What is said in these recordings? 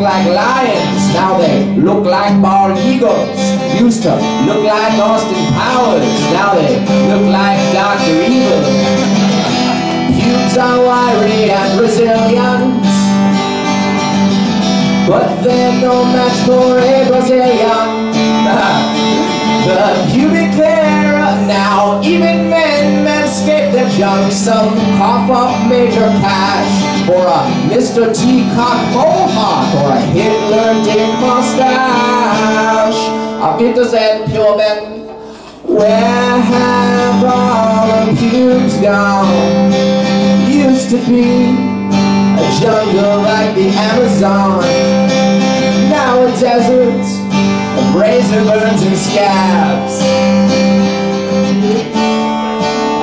like lions, now they look like bald eagles. Used to look like Austin Powers, now they look like Dr. Evil. Pubes are wiry and Brazilian, but they're no match for a Brazilian. The pubic hair, now even men manscape their junk. Some cough up major cash for a Mr. Teacock mohawk or a Hitler dick mustache. A Peters and Pullman, where have all the pubes gone? Used to be a jungle like the Amazon, now a desert of razor burns and scabs.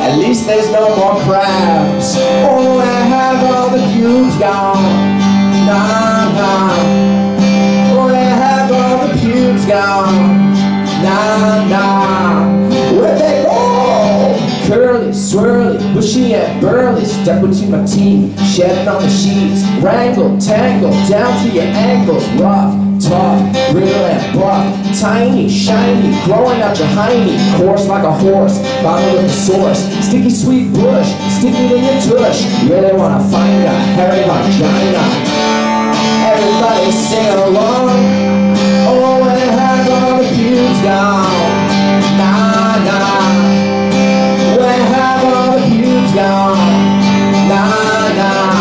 At least there's no more crabs. Oh, where have all the pubes gone? Nah, nah. Oh, where have all the pubes gone? Nah, nah. Where'd they go? Curly, swirly, bushy and burly, stuck between my teeth, shedding on the sheets. Wrangled, tangled, down to your ankles. Rough, tough, brittle and buff, tiny, shiny, growing out your hiney, coarse like a horse, bottle with the source, sticky sweet bush, sticky in your tush. Really wanna find a hairy vagina? Everybody sing along. Oh, where have all the pubes gone? Nah, nah. Where have all the pubes gone? Nah, nah.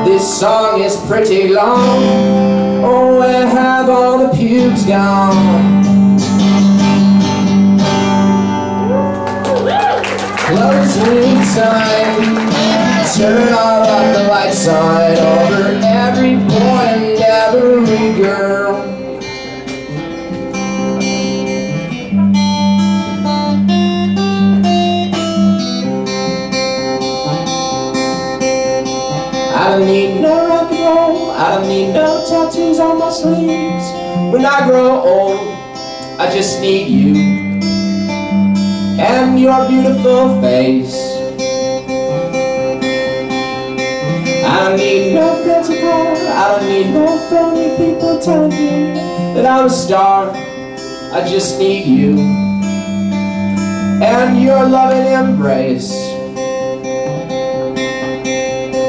This song is pretty long. Oh, where have all the pubes gone? Closing time. Turn all of the lights on over every boy and every girl. I don't need no rock and roll, I don't need no tattoos on my sleeves. When I grow old, I just need you and your beautiful face. I don't need no fancy car, I don't need no phony people telling me that I'm a star. I just need you and your loving embrace.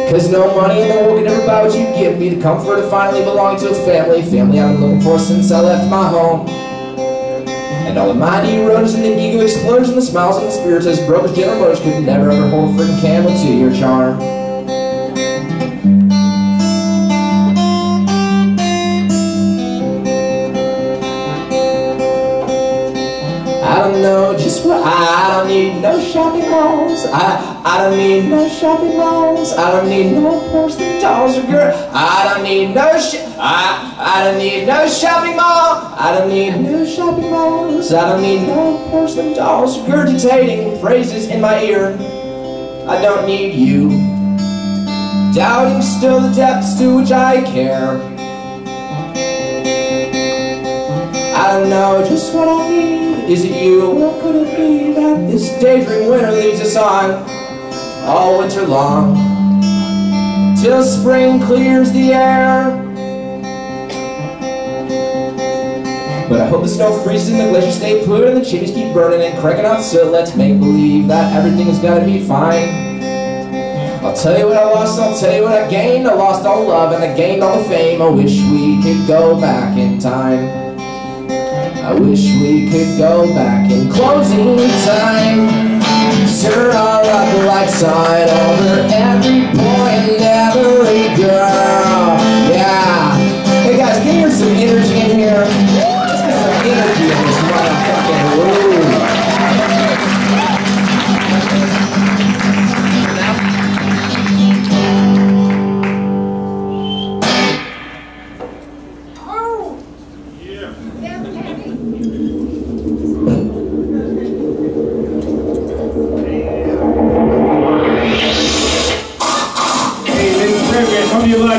'Cause no money in the world can ever buy what you give me, the comfort of finally belonging to a family. Family I've been looking for since I left my home. And all the mind erodes and the ego explodes and the smiles and the spirits as broke as General Motors could never ever hold a freaking candle to your charm. I don't know just what I don't need no shopping malls. I don't need no shopping malls. I don't need no porcelain dolls or girl. I don't need no I don't need no shopping mall. I don't need no shopping malls. I don't need no porcelain dolls regurgitating phrases in my ear. I don't need you doubting still the depths to which I care. I don't know just what I need. Is it you? What could it be that this daydream winter leads us on all winter long till spring clears the air? But I hope the snow freezes and the glaciers stay put and the chimneys keep burning and cranking out soot. Let's make believe that everything is gonna be fine. I'll tell you what I lost, I'll tell you what I gained. I lost all love and I gained all the fame. I wish we could go back in time. I wish we could go back in closing time. Turn all of the lights on over every boy and every girl. Yeah. Hey guys, can you hear some energy in here? Let's get some energy in this motherfucking room.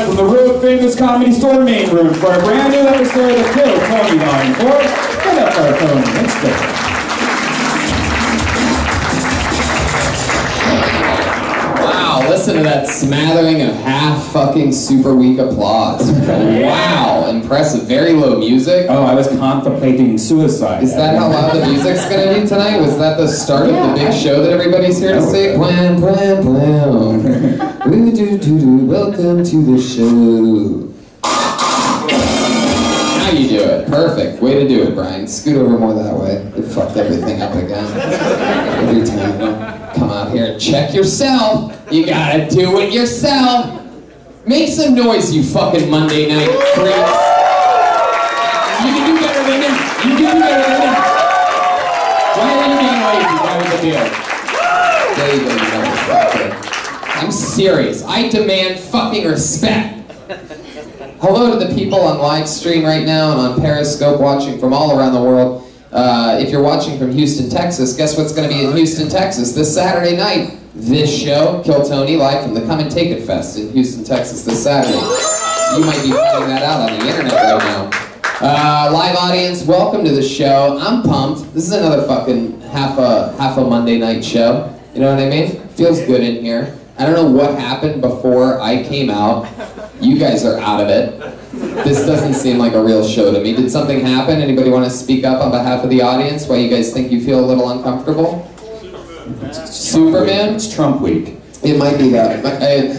From the world famous Comedy Store main room for a brand new episode of Kill Tony Volume 4. Get up there, Tony. Let's go. Wow, let's listen to that smattering of half fucking super weak applause. Wow, impressive. Very low music. Oh, I was contemplating suicide. Is that how loud the music's gonna be tonight? Was that the start of the big show that everybody's here to see? Blam, blam, blam. Welcome to the show. Now you do it. Perfect. Way to do it, Brian. Scoot over more that way. It fucked everything up again. Every time you come out here and check yourself, you gotta do it yourself. Make some noise, you fucking Monday night freaks. You can do better than him. You can do better than him. Why are you being lazy? That was the deal. There you go, you motherfucker. I'm serious. I demand fucking respect. Hello to the people on live stream right now and on Periscope watching from all around the world. If you're watching from Houston, Texas, guess what's going to be in Houston, Texas this Saturday night? This show, Kill Tony, live from the Come and Take It Fest in Houston, Texas this Saturday. You might be finding that out on the internet right now. Live audience, welcome to the show. I'm pumped. This is another fucking half a Monday night show. You know what I mean? Feels good in here. I don't know what happened before I came out. You guys are out of it. This doesn't seem like a real show to me. Did something happen? Anybody want to speak up on behalf of the audience? Why you guys think you feel a little uncomfortable? Superman? It's Trump week. It might be that.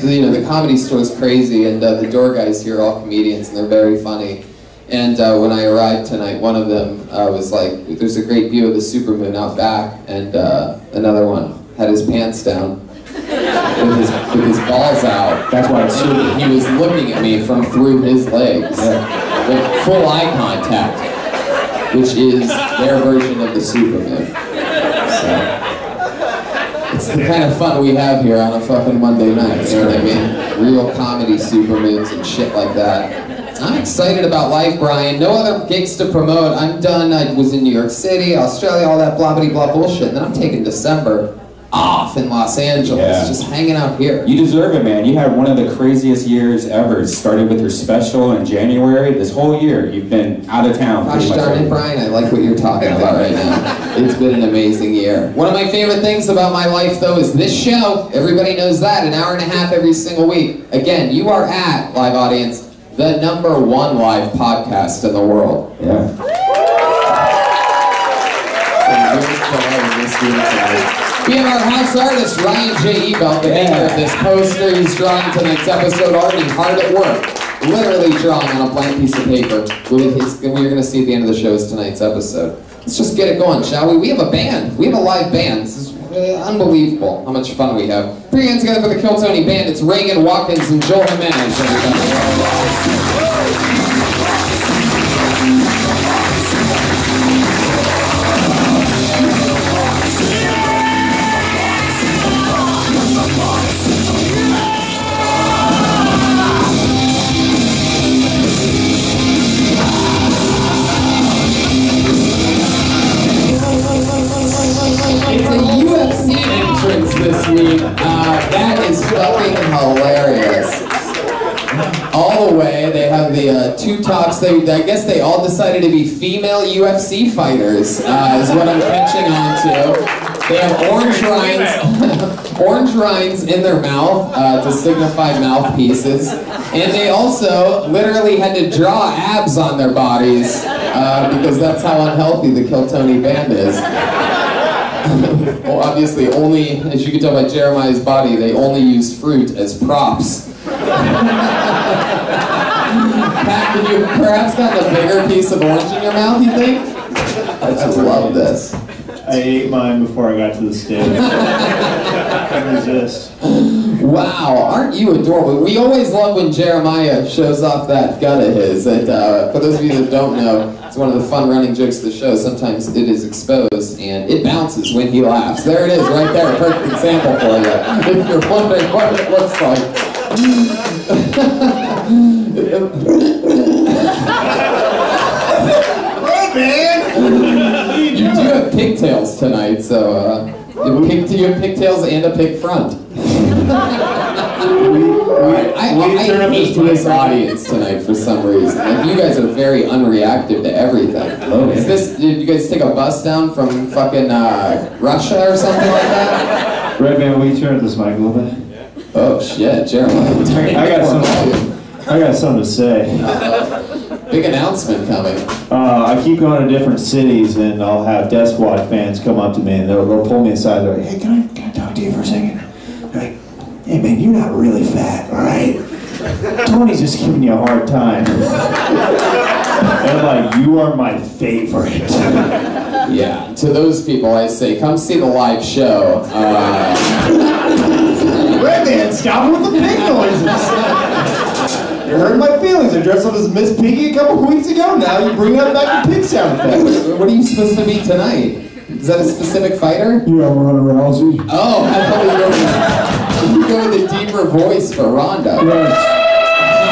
You know, the Comedy Store is crazy, and the door guys here are all comedians, and they're very funny. And when I arrived tonight, one of them was like, "There's a great view of the supermoon out back," and another one had his pants down. With his balls out. That's why it's super. He was looking at me from through his legs. With full eye contact. Which is their version of the supermoon. So, it's the kind of fun we have here on a fucking Monday night, you know what I mean? Real comedy supermoons and shit like that. I'm excited about life, Brian. No other gigs to promote. I'm done. I was in New York City, Australia, all that blah blah blah bullshit. And then I'm taking December off in Los Angeles, just hanging out here. You deserve it, man. You had one of the craziest years ever. It started with your special in January. This whole year, you've been out of town. Gosh darn it, Brian, I like what you're talking about right now. It's been an amazing year. One of my favorite things about my life, though, is this show. Everybody knows that. An hour and a half every single week. Again, you are at, live audience, the #1 live podcast in the world. Yeah. We have our house artist, Ryan J. Ebel, the maker of this poster. He's drawing tonight's episode, already hard at work. Literally drawing on a blank piece of paper. We're going to see at the end of the show is tonight's episode. Let's just get it going, shall we? We have a band. We have a live band. This is unbelievable how much fun we have. Put your hands together for the Kill Tony Band. It's Reagan Watkins and Joel Jimenez, everybody. This week. That is fucking hilarious. All the way, they have the two tops. I guess they all decided to be female UFC fighters, is what I'm catching on to. They have orange rinds, orange rinds in their mouth to signify mouthpieces. And they also literally had to draw abs on their bodies because that's how unhealthy the Kill Tony Band is. Well, obviously, only, as you can tell by Jeremiah's body, they only use fruit as props. Pat, could you perhaps gotten a bigger piece of orange in your mouth, you think? I just love this. I ate mine before I got to the stage. I couldn't resist. Wow, aren't you adorable? We always love when Jeremiah shows off that gut of his. And for those of you that don't know, it's one of the fun running jokes of the show. Sometimes it is exposed and it bounces when he laughs. There it is, right there. A perfect example for you. If you're wondering what it looks like. Hey, man! You do have pigtails tonight, so you have pigtails and a pig front. I hate this audience tonight for some reason. Like, you guys are very unreactive to everything. Did you guys take a bus down from fucking Russia or something like that? Red Man, will you turn this mic a little bit? Oh shit, Jeremiah. Turn it I got down. I got something to say. Big announcement coming. I keep going to different cities, and I'll have Death Squad fans come up to me, and they'll pull me aside. They're like, "Hey, can I talk to you for a second?" They're like, "Hey, man, you're not really fat, all right? Tony's just giving you a hard time." And I'm like, "You are my favorite." Yeah, to those people I say, come see the live show. Red Man, stop with the pig noises. You hurt my feelings. I dressed up as Miss Piggy a couple weeks ago. Now you bring up back the pig sound effects. What are you supposed to be tonight? Is that a specific fighter? Yeah, Ronda Rousey. Oh, I thought you were going with a deeper voice for Ronda.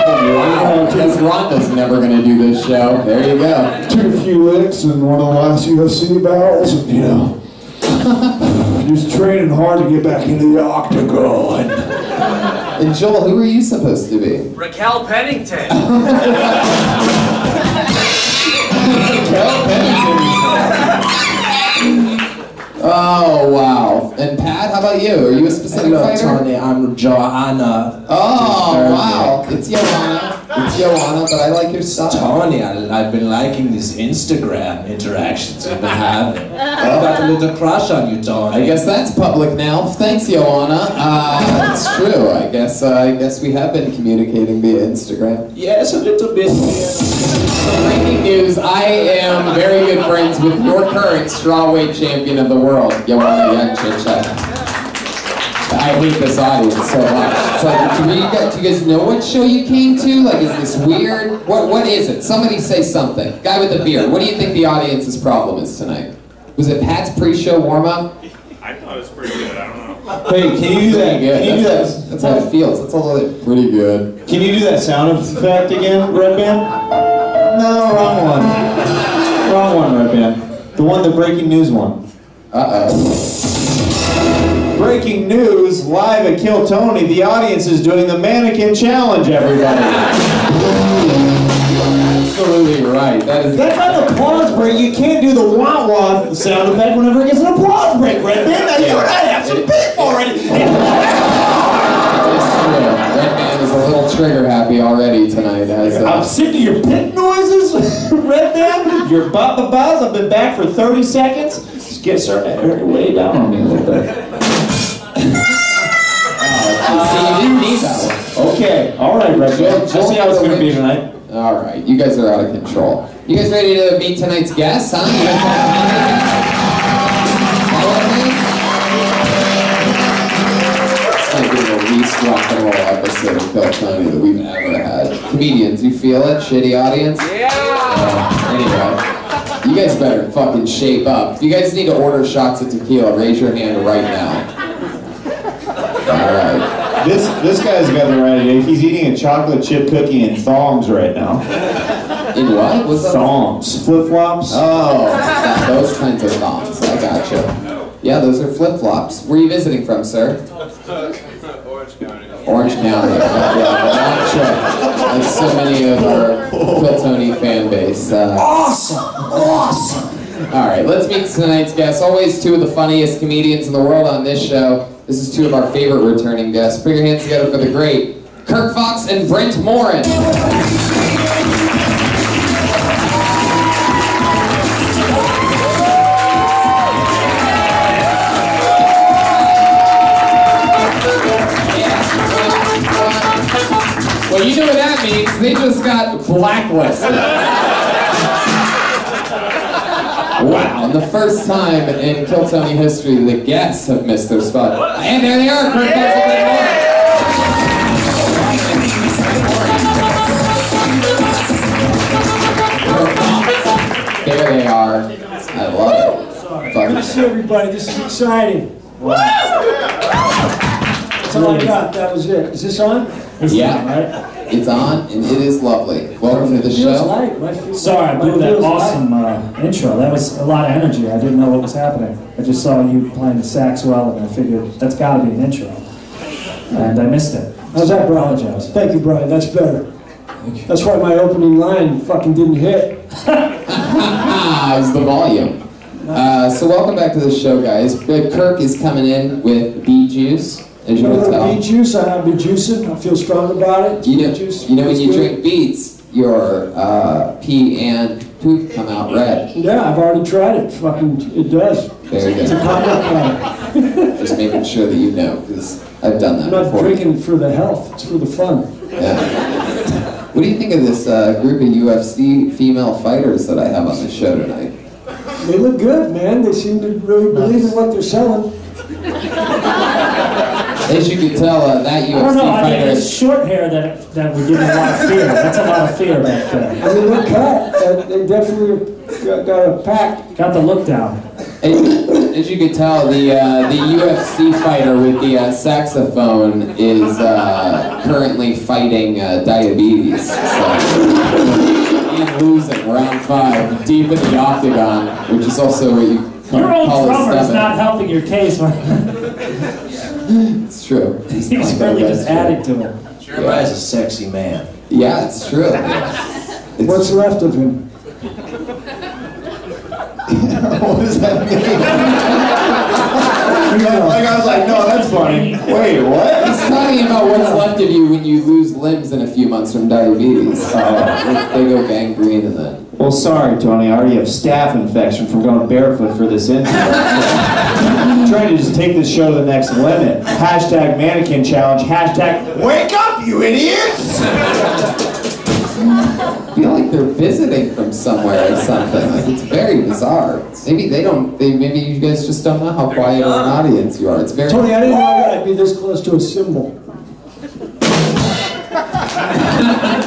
Wow, because Ronda's never going to do this show. There you go. Took a few licks in one of the last UFC battles, and, you know, just training hard to get back into the octagon. And Joel, who were you supposed to be? Raquel Pennington. Raquel Pennington. Oh, wow. And Pat, how about you? Are you a specific fighter? Tony, I'm Joanna. Oh, wow. It's Joanna. It's Joanna, but I like your style. Tony, I've been liking these Instagram interactions we've been having. I've got a little crush on you, Tony. I guess that's public now. Thanks, Joanna. It's true. I guess we have been communicating via Instagram. Yes, a little bit. Breaking news, I am very good friends with your current strawweight champion of the world, Joanna Jędrzejczyk. I hate this audience so much. It's like, do you guys know what show you came to? Like, is this weird? What is it? Somebody say something. Guy with the beard, what do you think the audience's problem is tonight? Was it Pat's pre-show warm-up? I thought it was pretty good. I don't know. Hey, can you do that? Pretty good. Can you do that? That's how it feels. That's all pretty good. Can you do that sound effect again, Red Band? No, wrong one. Wrong one, Red Band. The one, the breaking news one. Uh-oh. Breaking news, live at Kill Tony, the audience is doing the mannequin challenge, everybody. Absolutely right. That's not an applause break. You can't do the wah-wah sound effect whenever it gets an applause break, Red Band. Now you and I have some beef already. It's true. Red Man is a little trigger happy already tonight. I'm sick of your pit noises, Red Band. Your ba-ba-bas. I've been back for 30 seconds. Just get starting to way down on me a little bit. See, you didn't need that one. Okay, all right, Red Band. Let's see how it's going to be tonight. All right, you guys are out of control. You guys ready to meet tonight's guests, huh? You guys want to meet? It's going to be the least rock and roll episode of Kill Tony that we've ever had. Comedians, you feel it? Shitty audience? Yeah! Anyway, you guys better fucking shape up. If you guys need to order shots of tequila, raise your hand right now. All right. This guy's got the right idea. He's eating a chocolate chip cookie in thongs right now. In what? What's that? Thongs. Flip-flops. Oh, those kinds of thongs. I gotcha. Yeah, those are flip-flops. Where are you visiting from, sir? Orange County. Orange County. Gotcha. Like so many of our Kill Tony fan base. Awesome! Awesome! All right, let's meet tonight's guests. Always two of the funniest comedians in the world on this show. This is two of our favorite returning guests. Put your hands together for the great Kirk Fox and Brent Morin. Well, you know what that means. They just got blacklisted. Wow, and the first time in Kill Tony history the guests have missed their spot. And there they are, Kirk Fox and Brent Morin. There they are. I love it. Good to see everybody. This is exciting. That's all I got. That was it. Is this on? Yeah, right? it's on, and it is lovely. Welcome to the Feels show. light. Sorry, I blew that awesome intro. That was a lot of energy. I didn't know what was happening. I just saw you playing the sax well, and I figured that's got to be an intro. And I missed it. How's that, Brian? Apologize. Thank you, Brian. That's better. That's why my opening line fucking didn't hit. It's the volume. So welcome back to the show, guys. Kirk is coming in with Bee Juice. As you A can little tell. beet juice, I'll be juicing. I feel strong about it. You know, Juice when feels you good. drink beets, your pee and poop come out red. Yeah, I've already tried it. Fucking, it does. There you It's a go. combo product. Just making sure that you know, because I've done that I'm not before. drinking it for the health. It's for the fun. Yeah. What do you think of this group of UFC female fighters that I have on the show tonight? They look good, man. They seem to really believe in what they're selling. As you can tell, that I don't UFC know, I mean, fighter it's short hair that would give me a lot of fear. That's a lot of fear back there. I mean, they're cut. They definitely got a pack. Got the look down. As you can tell, the UFC fighter with the saxophone is currently fighting diabetes. So, and losing round 5, deep in the octagon, which is also what you Your old call a drummer is stomach. not helping your case. It's true. He's really just adding to it. Jeremiah's a sexy man. Yeah, it's true. It's, What's left of him? What does that mean? Like I was like, no, that's funny. Wait, what? He's talking about what's left of you when you lose limbs in a few months from diabetes. They go gangrene and then. Well, sorry, Tony. I already have staph infection from going barefoot for this interview. I'm trying to just take this show to the next limit. Hashtag mannequin challenge. Hashtag wake up, you idiots! I feel like they're visiting from somewhere or something. Like it's very bizarre. Maybe they don't. Maybe you guys just don't know how quiet of an audience you are. It's very. Tony, I didn't know I'd be this close to a symbol.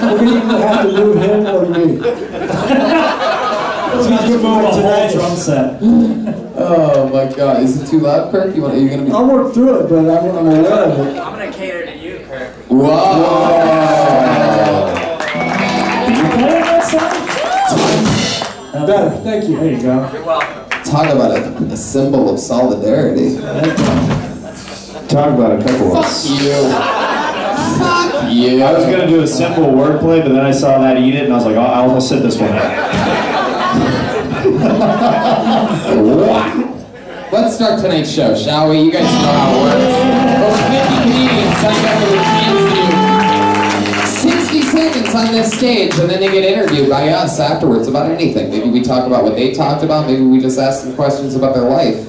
We're going to either have to move him or me. Let's move a whole drum set. Oh my God! Is it too loud, Kirk? Are you gonna be? I'll work through it, but I'm aware of it. I'm gonna cater to you, Kirk. Whoa! Did you play that song? Better, thank you. There you go. You're welcome. Talk about a symbol of solidarity. Talk about a couple of... Fuck you. Fuck you. I was gonna do a simple wordplay, but then I saw that eat it, and I was like, oh, I'll sit this one out. Let's start tonight's show, shall we? You guys know how it works. Over 50 comedians signed up for the chance to do 60 seconds on this stage, and then they get interviewed by us afterwards about anything. Maybe we talk about what they talked about. Maybe we just ask them questions about their life.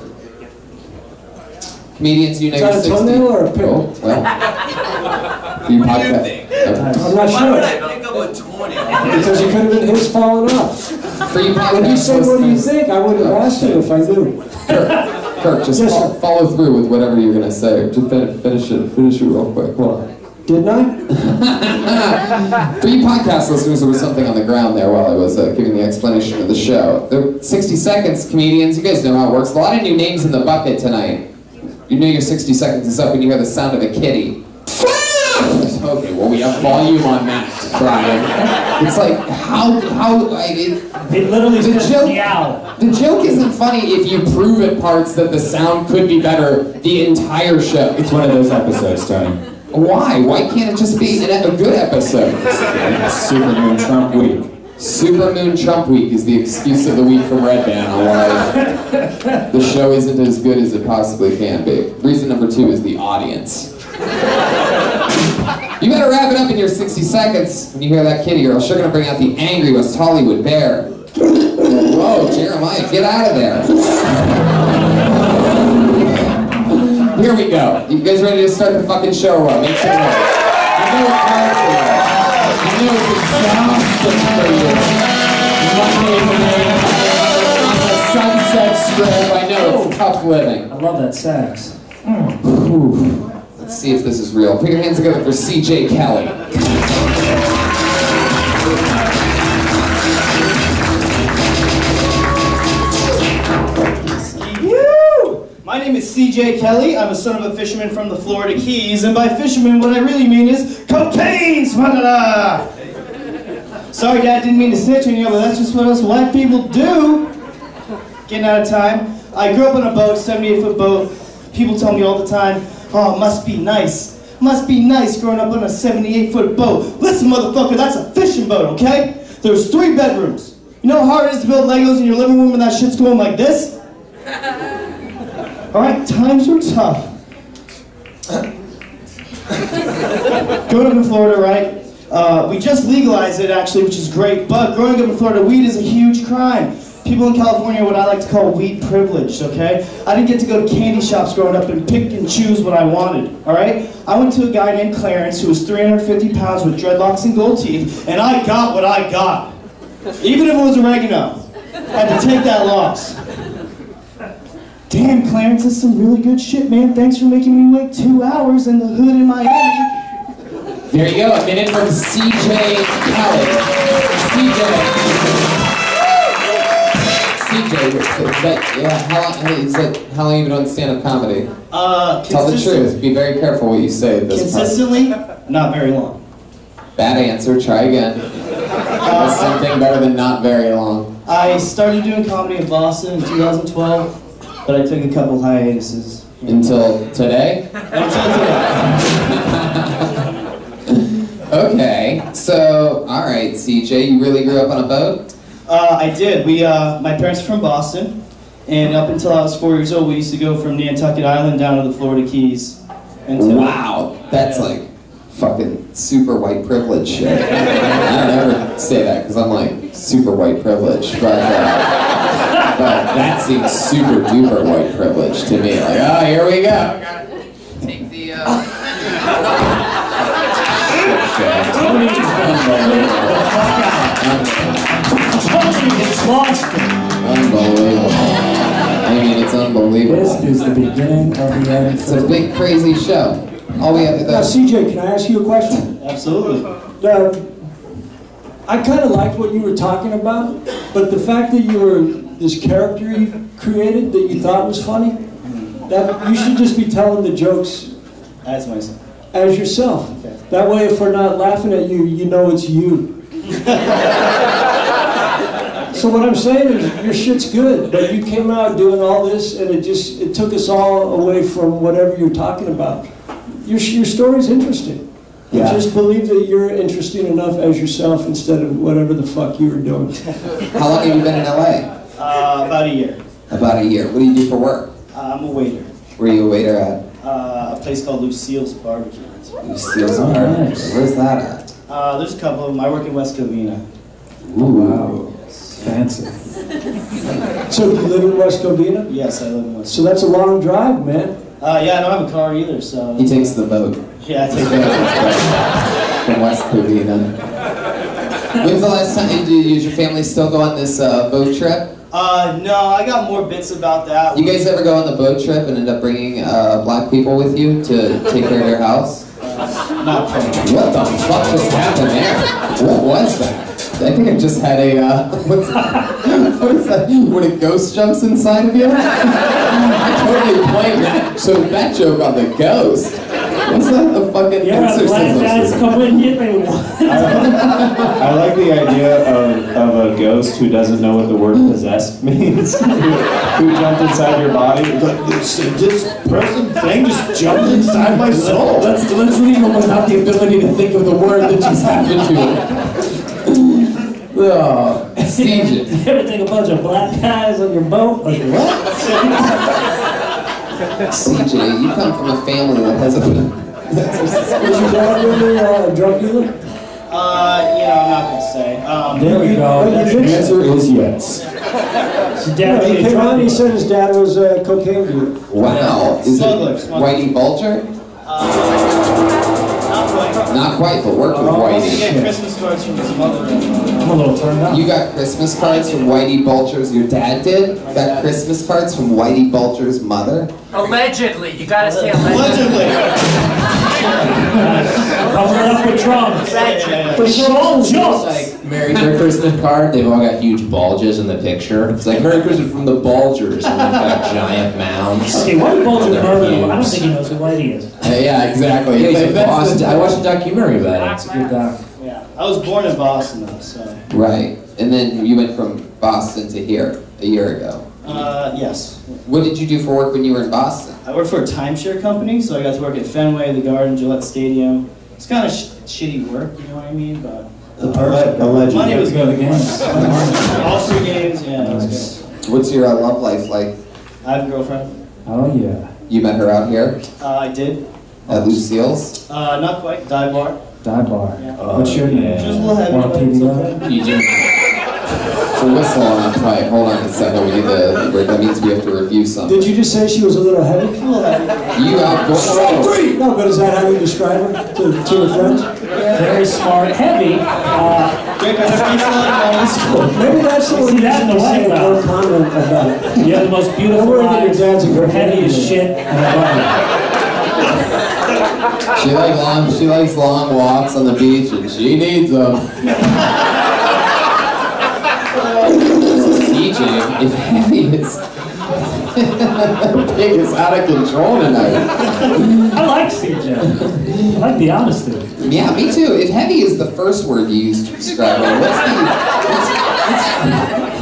Comedians, you know Is your that a 60. toenail or a pimple? Oh, well. You podcast. I'm not Why sure. would I pick up a toenail? Because it could have been his falling off. For you podcast When you say, what do you listeners- think? I wouldn't have asked you if I knew. Kirk, just Yes, sir. follow through with whatever you're gonna say. Just finish it real quick. Hold on. Didn't I? For you podcast listeners, there was something on the ground there while I was giving the explanation of the show. There, 60 seconds, comedians. You guys know how it works. A lot of new names in the bucket tonight. You know your 60 seconds is up when you hear the sound of a kitty. Okay, well we have volume on that, Brian. It's like It literally The says joke- meow. the joke isn't funny if you prove at parts that the sound could be better the entire show. It's one of those episodes, Tony. Why? Why can't it just be a good episode? Supermoon Trump week. Supermoon Trump week is the excuse of the week from Red Band on why the show isn't as good as it possibly can be. Reason number 2 is the audience. You better wrap it up in your 60 seconds when you hear that kitty, or else you're gonna bring out the angry West Hollywood bear. Whoa, Jeremiah, get out of there. Here we go. You guys ready to start the fucking show or what? Make some noise. I know it's hard for you. I know it's exhausting for you. Monday evening on the Sunset Strip. I know it's tough living. I love that sax. Whew. Let's see if this is real. Put your hands together for CJ Kelly. Woo! My name is CJ Kelly. I'm a son of a fisherman from the Florida Keys, and by fisherman, what I really mean is cocaine, swadada! Sorry, Dad, didn't mean to snitch on you, but that's just what us white people do. Getting out of time. I grew up on a boat, 78-foot boat. People tell me all the time, oh, it must be nice. Must be nice growing up on a 78-foot boat. Listen, motherfucker, that's a fishing boat, okay? There's 3 bedrooms. You know how hard it is to build Legos in your living room when that shit's going like this? Alright, times were tough. Growing up in Florida, right? We just legalized it actually, which is great, but growing up in Florida, weed is a huge crime. People in California are what I like to call weed privileged, okay? I didn't get to go to candy shops growing up and pick and choose what I wanted, all right? I went to a guy named Clarence who was 350 pounds with dreadlocks and gold teeth, and I got what I got. Even if it was oregano. I had to take that loss. Damn, Clarence, that's some really good shit, man. Thanks for making me wait 2 hours in the hood in Miami. There you go, a minute from CJ Kelly. CJ, how long have you been doing stand-up comedy? Tell the truth. Be very careful what you say at this consistently, not very long. Bad answer. Try again. Something better than not very long. I started doing comedy in Boston in 2012, but I took a couple hiatuses. Until today? Until today. Okay, so, alright, CJ, you really grew up on a boat? I did. My parents are from Boston, and up until I was 4 years old, we used to go from Nantucket Island down to the Florida Keys. Wow, that's like fucking super white privilege shit. I don't ever say that because I'm like super white privilege, but that seems super duper white privilege to me. Like, oh, here we go. Take the, Unbelievable. I mean, it's unbelievable. This is the beginning of the end. It's a big, crazy show. All we have to do. Now, CJ, can I ask you a question? Absolutely. I kind of liked what you were talking about, but the fact that you were this character you created that you thought was funny, that you should just be telling the jokes As myself. as yourself. Okay. That way, if we're not laughing at you, you know it's you. So what I'm saying is, your shit's good, but you came out doing all this, and it took us all away from whatever you're talking about. Your story's interesting. Yeah. Just believe that you're interesting enough as yourself instead of whatever the fuck you were doing. How long have you been in LA? About a year. About a year. What do you do for work? I'm a waiter. Where are you a waiter at? A place called Lucille's Barbecue. Lucille's Oh, Barbecue. nice. Where's that at? There's a couple of them. I work in West Covina. Ooh, wow. Fancy. So you live in West Covina? Yes, I live in West So that's a long drive, man. Yeah, I don't have a car either, so... He takes the boat Yeah, I take that. from West Covina. When's the last time does your family still go on this boat trip? No, I got more bits about that. You guys ever go on the boat trip and end up bringing black people with you to take care of your house? Not quite. What the fuck just happened there? What was that? I think I just had a, what is that? When a ghost jumps inside of you? I totally played that, so that joke on the ghost. What's that, the fucking Yeah, black exorcism? guys come in here, they want. I like the idea of a ghost who doesn't know what the word possessed means, who jumped inside your body. It's like, this person thing just jumped inside my soul. Let's leave him without the ability to think of the word that just happened to him. Oh, CJ. You ever take a bunch of black guys on your boat? Like, what? CJ, you come from a family that has a... Was your dad really a drug dealer? Yeah, I'm not gonna say. There we go. But you The did answer is yes. So dad, He really came on and he drunk. said his dad was a cocaine dealer. Wow. Is Smuggler, it smuggler. Whitey Bulger? Not quite. Not quite, but worked with I Whitey. get Christmas cards from his mother. I'm a little turned up. You got Christmas cards from Whitey Bulger's, your dad did? Got Christmas cards from Whitey Bulger's mother? allegedly. You gotta say allegedly. Cover it up with drums. Allegedly. For all jokes. Like Merry Christmas card, they've all got huge bulges in the picture. It's like Merry Christmas from the Bulgers, and they've got giant mounds. Okay, Whitey Bulger They're murdered him. I don't huge. think he knows who Whitey is. Yeah, exactly. Yeah, he's in That's Boston. the- I watched a documentary about it. It's a good doc. Yeah, I was born in Boston though, so. Right. And then you went from Boston to here a year ago. Yes. What did you do for work when you were in Boston? I work for a timeshare company, so I got to work at Fenway, the Garden, Gillette Stadium. It's kind of shitty work, you know what I mean? But Allegedly. money was Go to good. games. All 3 games, yeah, it was Nice. good. What's your love life like? I have a girlfriend. Oh yeah. You met her out here? I did. At Lucille's? Not quite. Dive bar. Dive bar. Yeah. What's your name? Just a little heavy. Want a but it's PBR? okay. You do. So whistle on that pipe. Hold on a second. We need that means we have to review something. Did you just say she was a little heavy? A little heavy. You outgoing. No, but is that how you describe her to your friends? Very smart. Heavy. Great guys. Thanks a lot. Maybe that's the You one see you that in the should say white no belt. comment about it. You have the most beautiful Don't worry that your eyes. dad's a You're good heavy as man. shit. And I love She likes long walks on the beach, and she needs them. CJ, if heavy is pig is out of control tonight. you. I like CJ. I like the honesty. Yeah, me too. If heavy is the first word you use to describe her,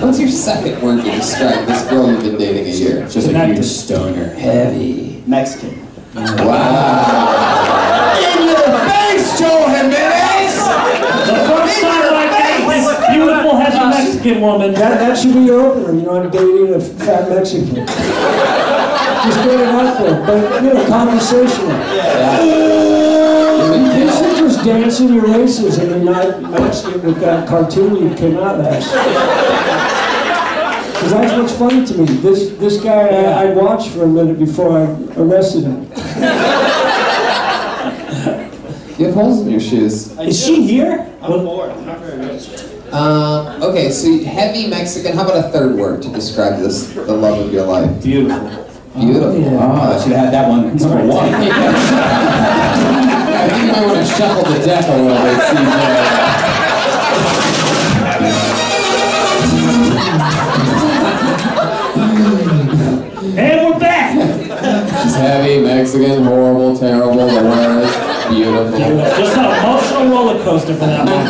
what's your second word to describe this girl you've been dating a year? Just a huge stoner. Heavy. Mexican. Wow. In your face, Joe Jimenez! The first time I met this beautiful heavy Mexican woman. That should be your opener. You know, I'm dating a fat Mexican. Just get it out there, but conversational. You should just dance in your races and you're not Mexican with that cartoon you came out as. Because that's what's funny to me. This guy, I watched for a minute before I arrested him. You have holes in your shoes. Is she here? I'm bored. I'm not very good. Okay, so heavy Mexican. How about a third word to describe the love of your life? Beautiful. Beautiful. Yeah. Oh, I should have had that one. Number one. I think you might want to shuffle the deck a little bit, CJ. And we're back. She's heavy, Mexican, horrible, terrible, the worst, beautiful. Just an emotional roller coaster for that one.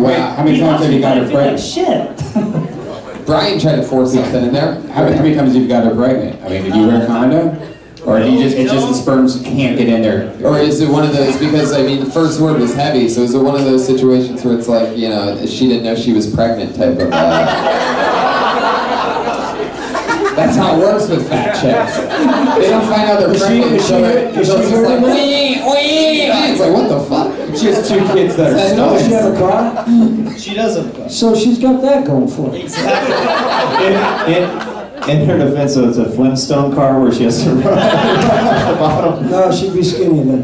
Wow. How many times have you got her Feel like pregnant? shit. Brian tried to force something in there. How many times have you got her pregnant? I mean, did you wear a condom? Or do you just, it's just the sperms can't get in there? Or is it one of those, because I mean the first word was heavy, so is it one of those situations where it's like, she didn't know she was pregnant type of, That's how it works with fat chicks. They don't find out they're pregnant until it's just like, wee. It's like, what the fuck? She has 2 kids that are Does she have a car? She does have a car. So she's got that going for her. Exactly. In her defense, so it's a Flintstone car where she has to run at the bottom. No, she'd be skinny then.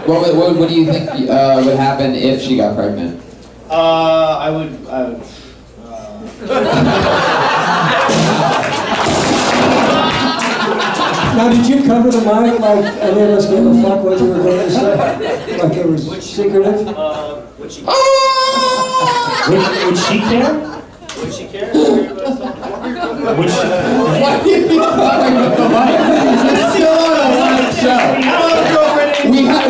What do you think would happen if she got pregnant? I would. Now, did you cover the mic like any of us gave a fuck what you were going to say? Like it was secretive? Would she? Would she care? Would she care? Would she? Why do you keep covering with the mic? It's still on a show.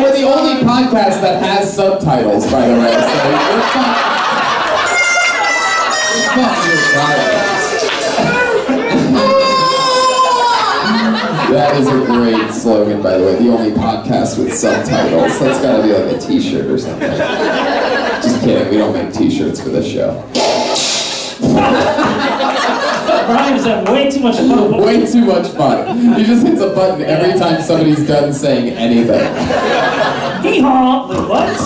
We're the only podcast that has subtitles, by the way, so we're fine. That is a great slogan, by the way. The only podcast with subtitles. That's gotta be like a t-shirt or something. Just kidding, we don't make t-shirts for this show. Brian's having way too much fun. Way too much fun. He just hits a button every time somebody's done saying anything. Hee-haw! What?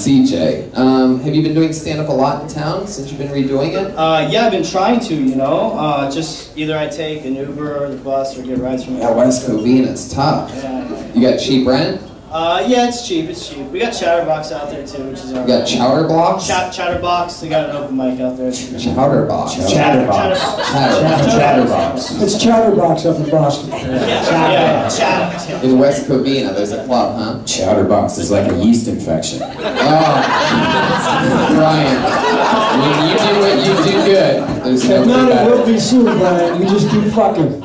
CJ, have you been doing stand-up a lot in town since you've been redoing it? Yeah, I've been trying to, just either I take an Uber or the bus or get rides from Yeah, West Covina's tough. Yeah. You got cheap rent? Yeah, it's cheap, We got Chatterbox out there too, which is our... You got Chowder Blocks? Chatterbox, they got an open mic out there. Chowder Box. Chatterbox. Chatterbox. It's Chatterbox up in Boston. Yeah, Chatterbox. In West Covina, there's a club, huh? Chatterbox is like a yeast infection. Oh, Brian, when you do what you do good, there's If nobody not, it better. will be soon, Brian. You just keep fucking.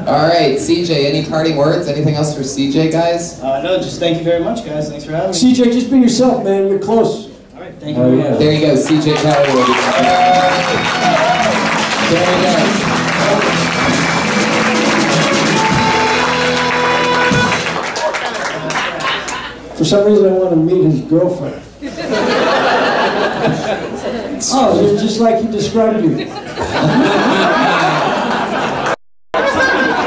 All right, CJ, any parting words? Anything else for CJ, guys? No, just thank you very much, guys. Thanks for having me. CJ, just be yourself, man. You're close. All right, thank you very much. There you go, CJ Kelly will be There he goes. For some reason, I want to meet his girlfriend. Oh, you're just like he described you.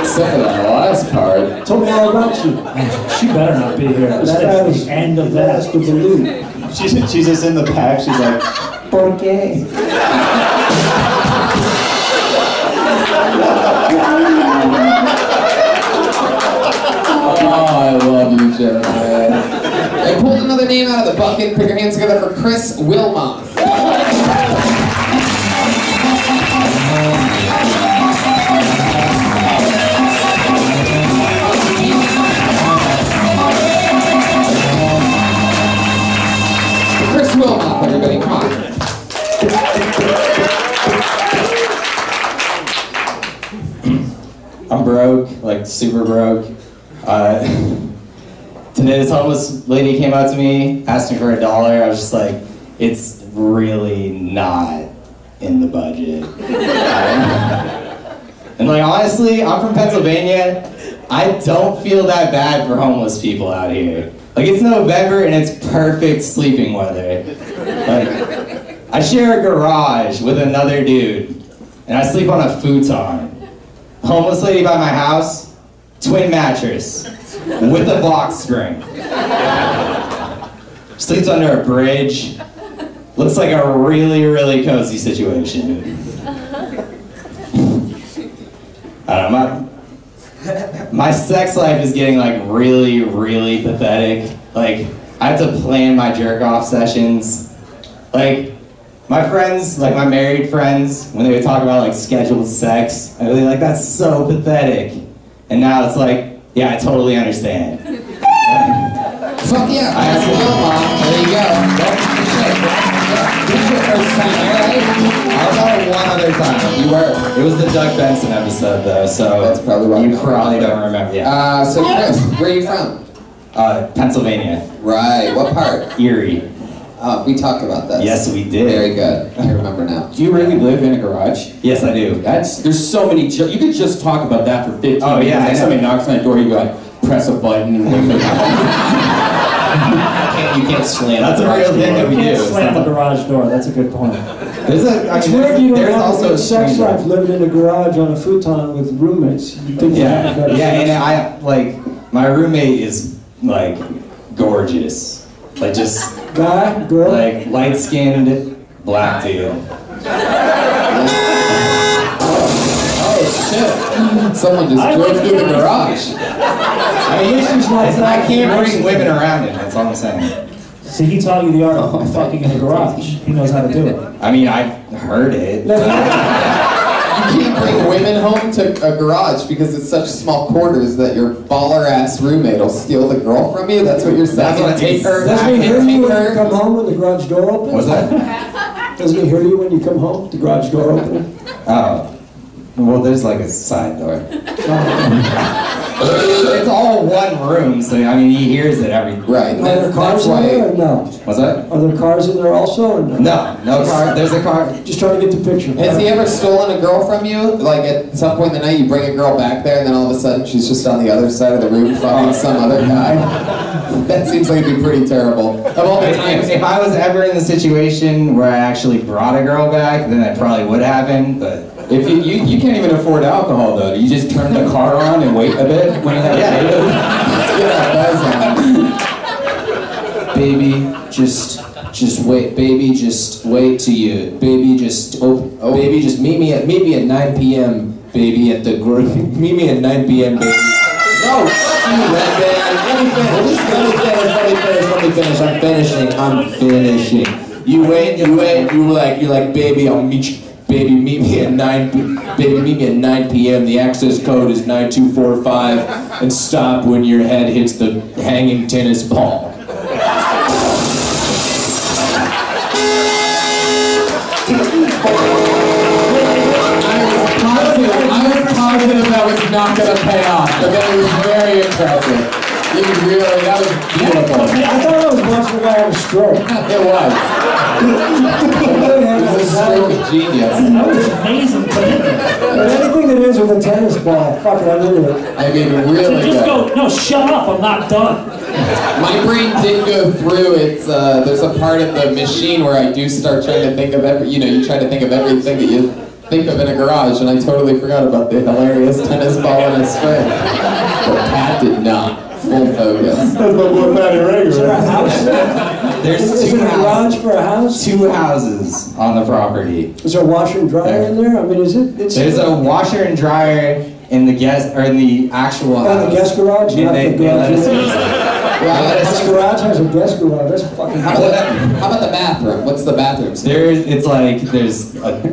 Except for that last part. Told me all about you. She better not be here. As That fast is the end of that. as to believe. She's just in the back. She's like, ¿por qué? Oh, I love you, Jared. I pulled another name out of the bucket. Put your hands together for Chris Wilmoth. Chris Wilmoth, everybody, come on. I'm broke, like super broke. Today this homeless lady came up to me, asked me for $1. I was just like, it's really not in the budget. And like honestly, I'm from Pennsylvania. I don't feel that bad for homeless people out here. Like it's November and it's perfect sleeping weather. Like I share a garage with another dude and I sleep on a futon. Homeless lady by my house, twin mattress with a box spring. Sleeps under a bridge. Looks like a really, really cozy situation. I don't know, my sex life is getting like really, really pathetic. Like I have to plan my jerk off sessions. Like my friends, like my married friends, when they would talk about like scheduled sex, I'd be like, that's so pathetic. And now it's like, yeah, I totally understand. Fuck yeah, I asked Wilmoth. There you go. This is your first time here, right? I was on it one other time. You were. It was the Doug Benson episode though, so That's probably why you probably don't remember. Yeah. So Chris, where are you from? Pennsylvania. Right, what part? Erie. We talked about this. Yes, we did. Very good. I remember now. Do you really live in a garage? Yes, I do. There's so many, you could just talk about that for 15 Oh, minutes. yeah, I Like know. somebody knocks on the door, you go like, press a button and wait for You can't slam. That's a Garage real thing door. that we You can't do. slam the garage door. That's a good point. There's a. I It's mean, weird you don't there's have also a a good sex screen door. life living in a garage on a futon with roommates. You'd think you had Yeah, better yeah, sex and I like my roommate is like gorgeous, like just Guy, girl? like light-skinned black dude. Oh shit. Someone just drove through the garage. I mean, I can't bring women around him. That's all I'm saying. See, he taught you the art of fucking in a garage. He knows how to do it. I mean, I've heard it. You can't bring women home to a garage because it's such small quarters that your baller-ass roommate will steal the girl from you? That's what you're saying? That's what Take her, Doesn't he hear take you when you her. come home when the garage door opens? What's that? Doesn't he hear you when you come home, the garage door opening? Oh. Well, there's like a side door. It's all one room, so I mean, he hears it every. Right. Are there cars in there or no? What's that? Are there cars in there also or no? No car. There's a car. Just trying to get the picture. Has he ever stolen a girl from you? Like at some point in the night you bring a girl back there and then all of a sudden she's just on the other side of the room fucking some other guy? That seems like it'd be pretty terrible. Of all the times. If I was ever in the situation where I actually brought a girl back, then that probably would happen, but. If you can't even afford alcohol though, do you just turn the car on and wait a bit when you have a date? Let's get our buzz on. Baby, just wait. Baby, just wait till you. Baby, just baby, just meet me at 9 p.m. Baby at the meet me at 9 p.m. Baby. No, you red band. Let me finish. I'm finishing. You wait. You're like, baby, I'll meet you. Baby, meet me at 9 p.m. The access code is 9245, and stop when your head hits the hanging tennis ball. I was positive that was not going to pay off, but then it was very impressive. That was beautiful. I thought I was watching a guy have a stroke. It was. It was a stroke of genius. That was amazing commitment. But anything that ends with a tennis ball, fuck it, I'm into it. I mean, really Just good. go, no, shut up, I'm not done. My brain did go through it. There's a part of the machine where I do start trying to think of you try to think of everything that you think of in a garage, and I totally forgot about the hilarious tennis ball in a string. But Pat did not. Full focus. That's what we're not Is there a irregular. house there? There's Is two there a garage houses. for a house? Two houses on the property. Is there a washer and dryer in there? I mean, is it? It's There's a washer and dryer in the guest or in the actual house. the guest garage, Yeah, not they the let garage. us use it. Well, This garage has a guest garage. That's fucking. how about the bathroom? What's the bathroom? There's a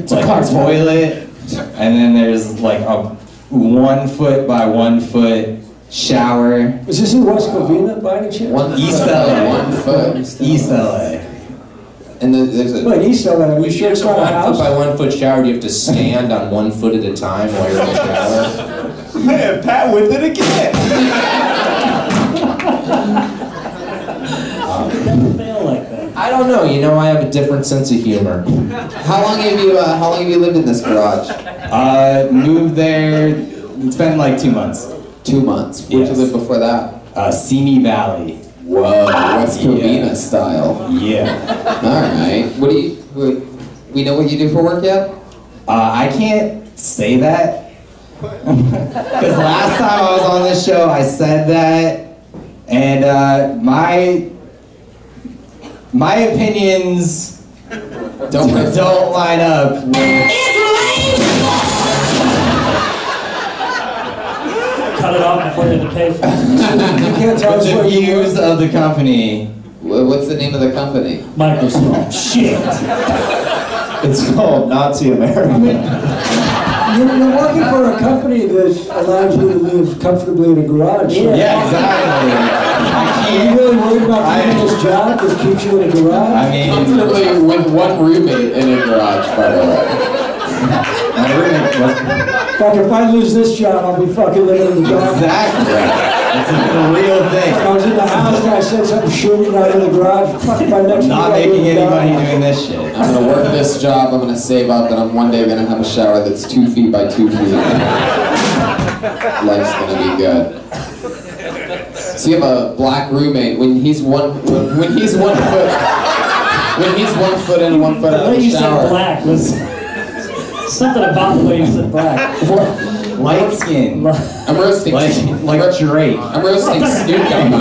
toilet, and then there's like a 1 foot by 1 foot shower. Is this in West Covina by any chance? East LA. 1 foot. East LA. And then there's a. Wait, East LA. Are you sure it's It's a not a 1 house? foot by 1 foot shower. Do you have to stand on 1 foot at a time while you're in the shower? Man, Pat with it again. Fail like that. I don't know. You know, I have a different sense of humor. How long have you lived in this garage? Moved there. It's been like 2 months. 2 months. Where'd Yes. you live before that? Simi Valley. Whoa, West Covina Yeah. style. Yeah. All right. We know what you do for work yet? I can't say that. Because last time I was on this show, I said that. And my opinions don't line up with... Cut it off before you have to pay for it. You can't tell us the where you views of the company. What's the name of the company? Microsoft. Shit. It's called Nazi America. You're working for a company that allows you to live comfortably in a garage. So Yeah, exactly. Are you really worried about keeping this job that keeps you in a garage? I mean, Comfortably with one roommate in a garage, by the way. my roommate was... Fuck, if I lose this job, I'll be fucking living in the garage. Exactly. It's a real thing. I was in the house and I said something shooting out in the garage. Fuck, my next Not week I making live in any the money garage. doing this shit. I'm gonna work this job, I'm gonna save up, and I'm one day gonna have a shower that's 2 feet by 2 feet. Life's gonna be good. So you have a black roommate when he's 1 foot when he's 1 foot in and 1 foot The out way of the you said shower. black was something about the way you said black. Light skin. I'm roasting Like Drake. I'm roasting Snoop Dogg.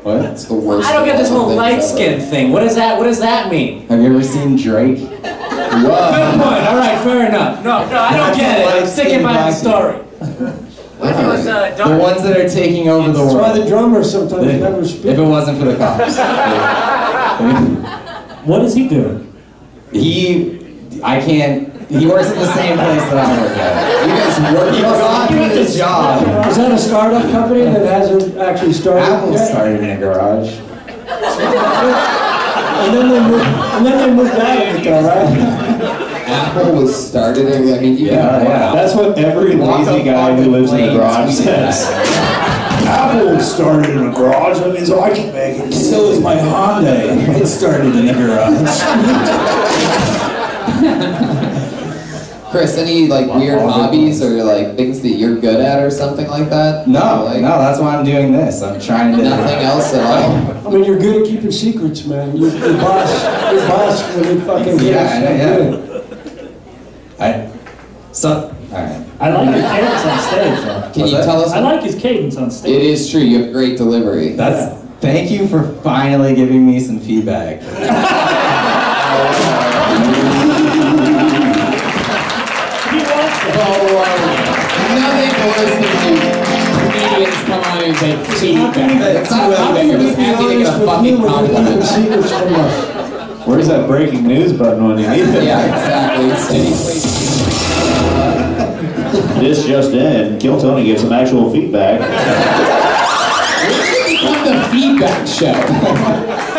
What? That's the worst. I don't get this whole thing light ever. skin thing. What does that mean? Have you ever seen Drake? Good point. All right, fair enough. No, I don't get it. I'm sticking by the story. What if it was The dark? ones that are taking over the That's why the world. drummer sometimes never If speaks. it wasn't for the cops. What is he doing? He works at the same place that I work at. You guys work. He got me this job. Is that a startup company that hasn't actually started Apple yet? started in a garage. And then they moved out of it though, right? Apple was started. I mean, you Yeah, yeah. That's what every lazy guy who lives in a garage says. Apple started in a garage, that means I can make it. So is my Hyundai. It started in a garage. Chris, any like weird hobbies or like things that you're good at or something like that? No, Like, no, that's why I'm doing this. I'm trying to... Nothing else at all. I mean, you're good at keeping secrets, man. Your boss when you fucking Yeah. Alright. I like your cadence on stage, though. Can What's you that? tell us? I like his cadence on stage. It is true. You have great delivery. Thank you for finally giving me some feedback. He wants it. Nothing worse than comedians come on and take feedback. It's not How feedback. can You're you just be happy to get honest a with fucking you when you're keeping compliment. secrets from us? Where's that breaking news button when you need it? Yeah, exactly. It's steady place. This just in, Kill Tony gives some actual feedback. When did it become the feedback show?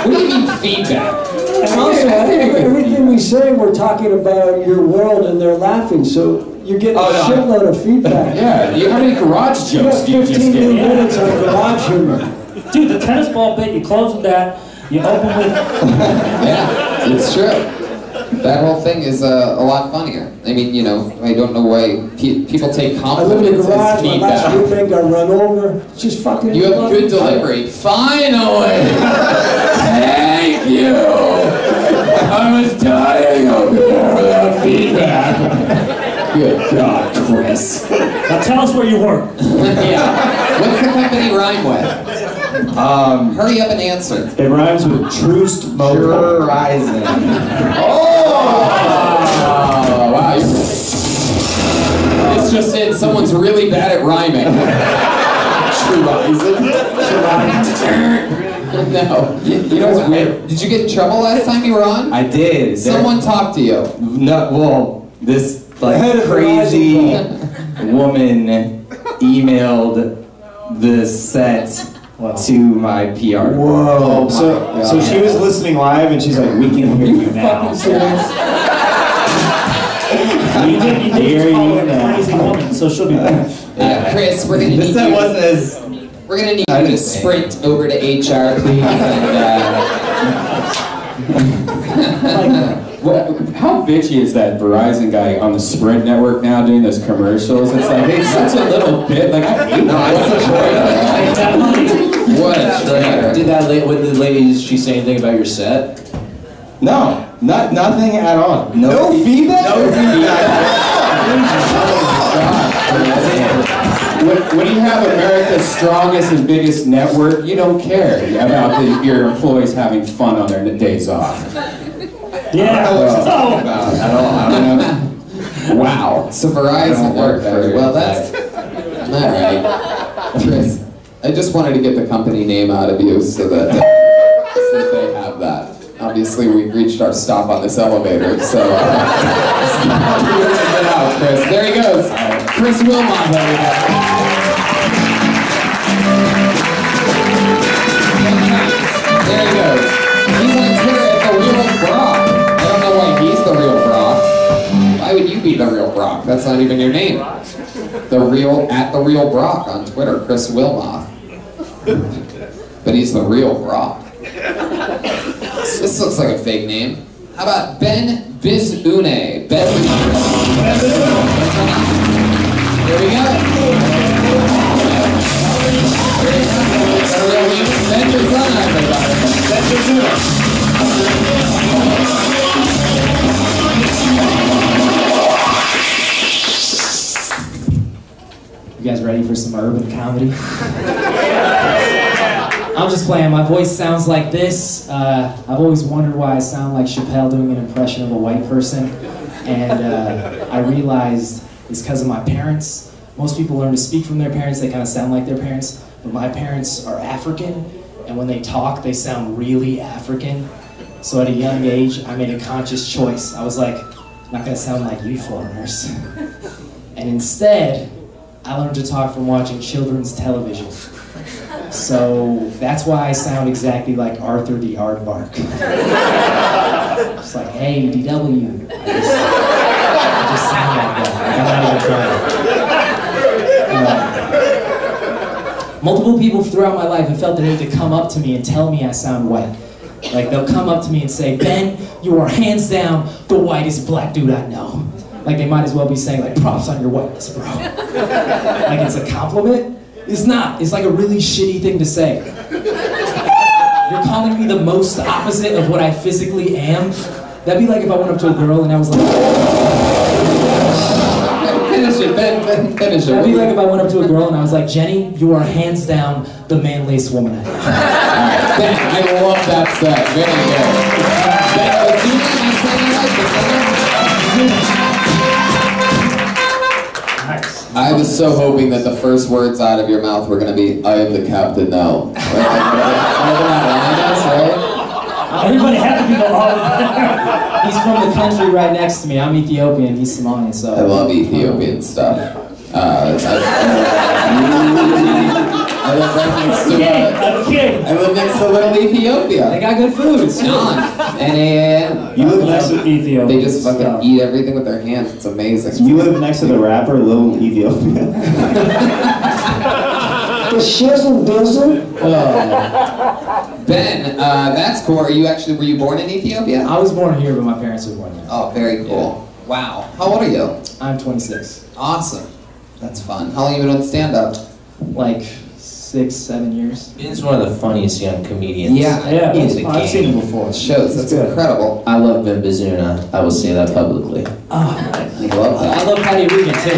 What do you mean feedback? And also, everything we say, we're talking about your world and they're laughing, so you're getting a shitload of feedback. Yeah, how many garage You jokes got do you just 15 new get? minutes on garage humor. Dude, the tennis ball bit, you close with that, you open with... Yeah, it's true. That whole thing is a lot funnier. I mean, you know, I don't know why people take I live in a compliments as garage, my last feedback. roommate got run over. It's just fucking... You have good delivery. Finally! Thank you! I was dying over here. Good God, Chris. Now tell us where you work. Yeah. What's the company rhyme with? Hurry up and answer. It rhymes with Troost Mobile. Horizon. Oh, wow. It's just it. Someone's really bad at rhyming. No. You know what's weird? Did you get in trouble last time you were on? I did. Someone talked to you. No, well, this like crazy woman emailed the set to my PR. Whoa. So she was listening live and she's like, we can hear you now. You did just call her a crazy woman, so she'll be back. Yeah, Chris, we're gonna need This set you. wasn't as. We're gonna need you to sprint over to HR, please. What, how bitchy is that Verizon guy on the Sprint network now doing those commercials? It's like, it's such a little bit. Like, I hate that. What a traitor. Did the lady, did she say anything about your set? No, nothing at all. No feedback? No When you have America's strongest and biggest network, you don't care about your employees having fun on their days off. Yeah. At all. I don't know. Wow. So Verizon worked very well. That's all right. Chris, I just wanted to get the company name out of you so that they have that. Obviously, we've reached our stop on this elevator, so get out, Chris. There he goes. Chris Wilmot, everybody. There he goes. He's on Twitter at The Real Brock. I don't know why he's The Real Brock. Why would you be The Real Brock? That's not even your name. The Real Brock on Twitter, Chris Wilmot. But he's The Real Brock. This looks like a fake name. How about Ben Bizune? Ben Here we go. Ben Bizune, everybody. Ben Bizune. You guys ready for some urban comedy? I'm just playing. My voice sounds like this. I've always wondered why I sound like Chappelle doing an impression of a white person. And I realized it's because of my parents. Most people learn to speak from their parents. They kind of sound like their parents. But my parents are African. And when they talk, they sound really African. So at a young age, I made a conscious choice. I was like, I'm not going to sound like you foreigners. And instead, I learned to talk from watching children's television. So that's why I sound exactly like Arthur the Aardvark. It's like, hey, DW. I just sound like that. Like, I'm not even trying. Multiple people throughout my life have felt the need to come up to me and tell me I sound white. Like, they'll come up to me and say, Ben, you are hands down the whitest black dude I know. Like, they might as well be saying, like, props on your whiteness, bro. Like, it's a compliment? It's not. It's like a really shitty thing to say. You're calling me the most opposite of what I physically am? That'd be like if I went up to a girl and I was like... Finish it, Ben, finish it. That'd be like if I went up to a girl and I was like, Jenny, you are hands down the manliest woman I know. Alright, Ben, I love that set. Very good. Ben, you saying I was so hoping that the first words out of your mouth were going to be, I am the captain now. Everybody had to be the all. He's from the country right next to me. I'm Ethiopian, he's Somalian, so... I love Ethiopian stuff. I live right next to I live next to Little Ethiopia. They got good food. It's John. And you live next to Ethiopia. They just fucking eat everything with their hands. It's amazing. You live next to the rapper Little Ethiopia. The shizzle dizzle. Ben, that's cool. Were you born in Ethiopia? I was born here, but my parents were born there. Oh, very cool. Yeah. Wow. How old are you? I'm 26. Awesome. That's fun. How long have you been on stand-up? Like 6, 7 years. He's one of the funniest young comedians. Yeah, in the I've seen game. him before. shows. That's incredible. I love Ben Bazuna. I will say that publicly. I love that. I love Patty Regan too.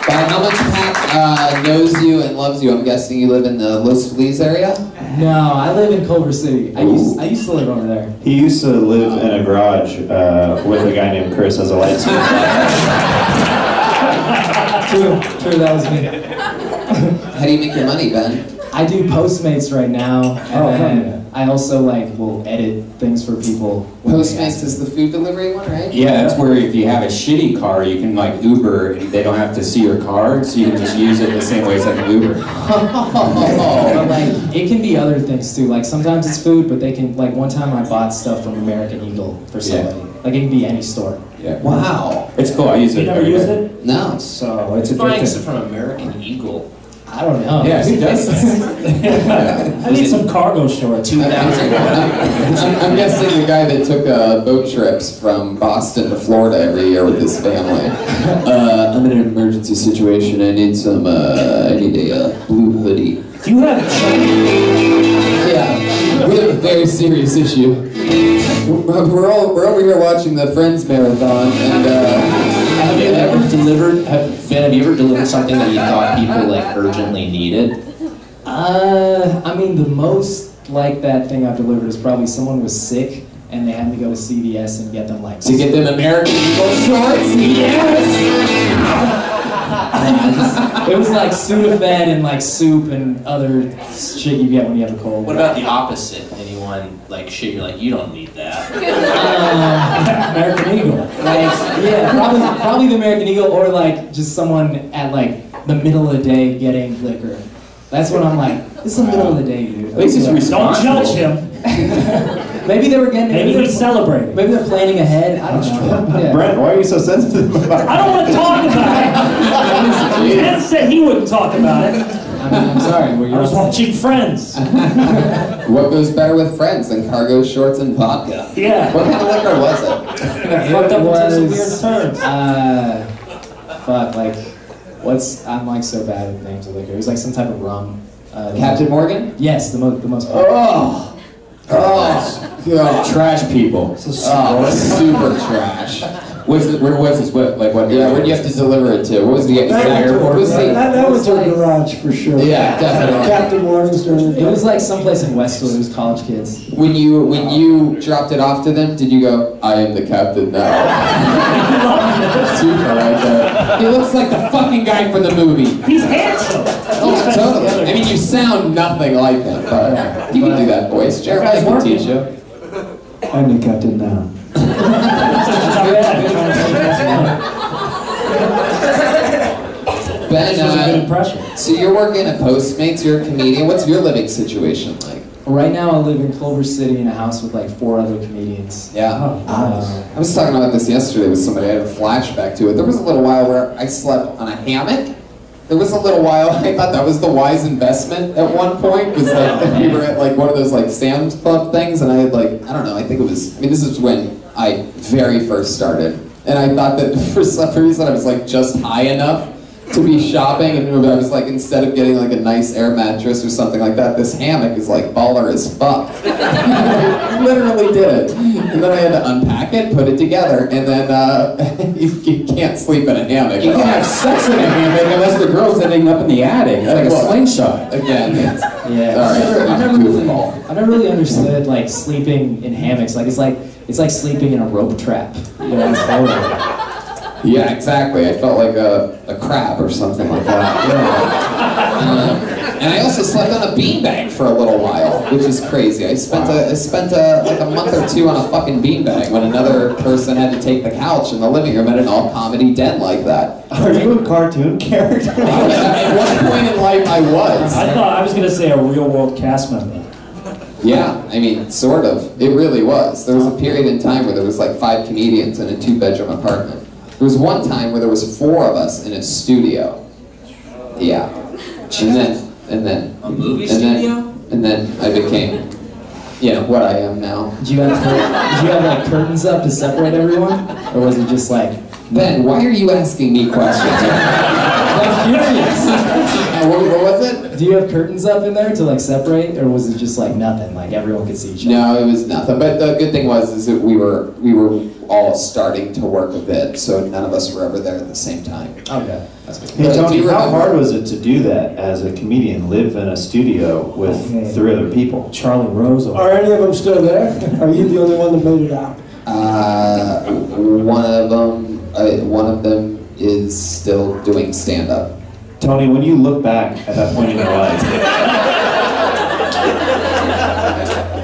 By how much Pat knows you and loves you, I'm guessing you live in the Los Feliz area? No, I live in Culver City. I used to live over there. He used to live in a garage with a guy named Chris as a light skin. True, that was me. How do you make your money, Ben? I do Postmates right now, and Oh, then I also will edit things for people. when they ask Postmates is the food delivery one, right? Yeah, that's where if you have a shitty car, you can Uber, and they don't have to see your car, so you can just use it the same way as an Uber. But it can be other things too. Like sometimes it's food, but they can one time I bought stuff from American Eagle for somebody. Like it can be any store. Yeah. Wow. It's cool. I use it. You never used it? No. So it's a good Buying thing. stuff from American Eagle. I don't know. Yeah, who does I need some cargo shorts. I'm guessing the guy that took boat trips from Boston to Florida every year with his family. I'm in an emergency situation. I need I need a blue hoodie. Do you have Yeah, we have a very serious issue. We're over here watching the Friends marathon, and Have you ever delivered something that you thought people urgently needed? I mean, the most like that thing I've delivered is probably someone was sick and they had to go to CVS and get them to get them American Eagle shorts. Yes. It was Sudafed and soup and other shit you get when you have a cold. What about the opposite? Anyone shit you're you don't need that? American Eagle. Probably the American Eagle, or just someone at the middle of the day getting liquor. That's when I'm this is the middle of the day, dude. At least it's Don't responsible. judge him. Maybe they were getting. Maybe he's celebrating. Maybe they're planning ahead. I don't know. Yeah. Brent, why are you so sensitive about it? I don't want to talk about it. Ben said he wouldn't talk about it. I'm sorry. I was watching Friends. What goes better with Friends than cargo shorts and vodka? Yeah. What kind of liquor was it? Fucked up into some weird turns. I'm so bad with names of liquor. It was some type of rum. Captain Morgan? Yes, the most. Oh, God. Trash people. Oh, super trash. Where was this? What? Yeah, where do you have to deliver it to? What was the airport? That was our garage for sure. Yeah, definitely. Captain Morgan's during the It was someplace in Westwood. It was college kids. When you dropped it off to them, did you go, I am the captain now? Super right there. He looks like the fucking guy from the movie. He's handsome. Oh, totally. I mean, you sound nothing like him, but you can do that voice. Jeremiah can teach you. I'm the captain now. This was a good impression. So you're working at Postmates, you're a comedian. What's your living situation like? Right now, I live in Culver City in a house with 4 other comedians. Yeah. I was talking about this yesterday with somebody. I had a flashback to it. There was a little while where I slept on a hammock. There was a little while I thought that was the wise investment at one point. It was we were at one of those Sam's Club things, and I had I don't know, I think it was, this is when I very first started. And I thought that for some reason I was just high enough to be shopping, and I was instead of getting a nice air mattress or something like that, this hammock is baller as fuck. I literally did it. And then I had to unpack it, put it together, and then you can't sleep in a hammock. You can't have sex in a hammock unless the girl's ending up in the attic. It's like a slingshot. Again, Yeah. Sorry, I never really understood sleeping in hammocks. It's like sleeping in a rope trap. It's horrible. Yeah, exactly. I felt like a crab or something like that. Yeah. And I also slept on a beanbag for a little while, which is crazy. I spent a month or two on a fucking beanbag when another person had to take the couch in the living room at an all-comedy den like that. Are you a cartoon character? At one point in life, I was. I thought I was going to say a real-world cast member. Yeah, I mean, sort of. It really was. There was a period in time where there was 5 comedians in a 2-bedroom apartment. There was one time where there was 4 of us in a studio. Yeah. And then A movie studio? And then I became, what I am now. Did you have curtains up to separate everyone, or was it just Ben, why are you asking me questions? I'm curious. What was it? Do you have curtains up in there to like separate, or was it just like nothing? Like everyone could see each other? No, it was nothing. But the good thing is that we were all starting to work a bit, so none of us were ever there at the same time. Okay, that's good. Hey Tony, how hard was it to do that as a comedian? Live in a studio with 3 other people. Charlie Rose. Are any of them still there? Are you the only one that made it out? One of them is still doing stand-up. Tony, when you look back at that point in your life,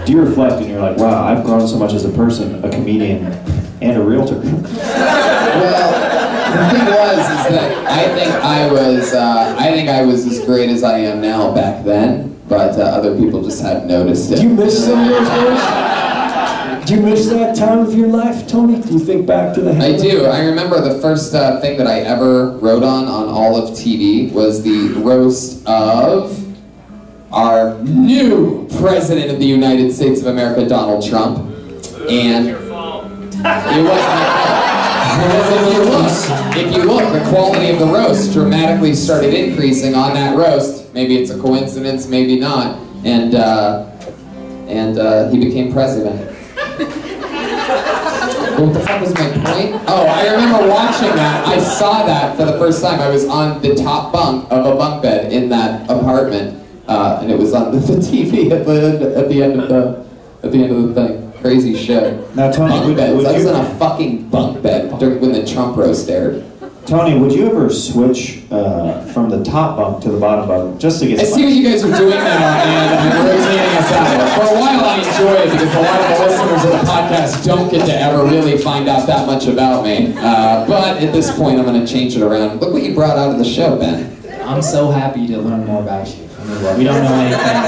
do you reflect and you're like, wow, I've grown so much as a person, a comedian, and a realtor? Well, the thing is that I think I was as great as I am now back then, but other people just hadn't noticed it. Do you miss some of those days? Do you miss that time of your life, Tony? Do you think back to the I do. I remember the first thing that I ever wrote on all of TV was the roast of our new President of the United States of America, Donald Trump. And it wasn't if you look, the quality of the roast dramatically started increasing on that roast. Maybe it's a coincidence, maybe not. And he became president. What the fuck was my point? Oh, I remember watching that. I saw that for the first time. I was on the top bunk of a bunk bed in that apartment, and it was on the TV at the end of the thing. Crazy shit. Now, Tony, bunk beds. I was in a fucking bunk bed when the Trump roast aired. Tony, would you ever switch from the top bunk to the bottom bunk just to get? I see what you guys are doing now, and I'm rotating us out. For a while, I enjoy it because a lot of the listeners of the podcast don't get to ever really find out that much about me. But at this point, I'm going to change it around. Look what you brought out of the show, Ben. I'm so happy to learn more about you. I mean, we don't know anything.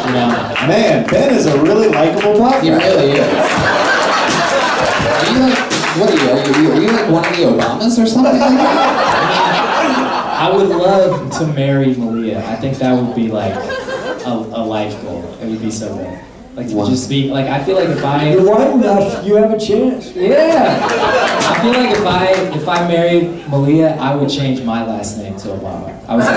You know. Man, Ben is a really likable podcast. He really is. Are you like? What are you? Are you like one of the Obamas or something? I would love to marry Malia. I think that would be like a life goal. It would be so good. Like to just be like, I feel like if I You're white enough, you have a chance. Yeah. I feel like if I married Malia, I would change my last name to Obama. I was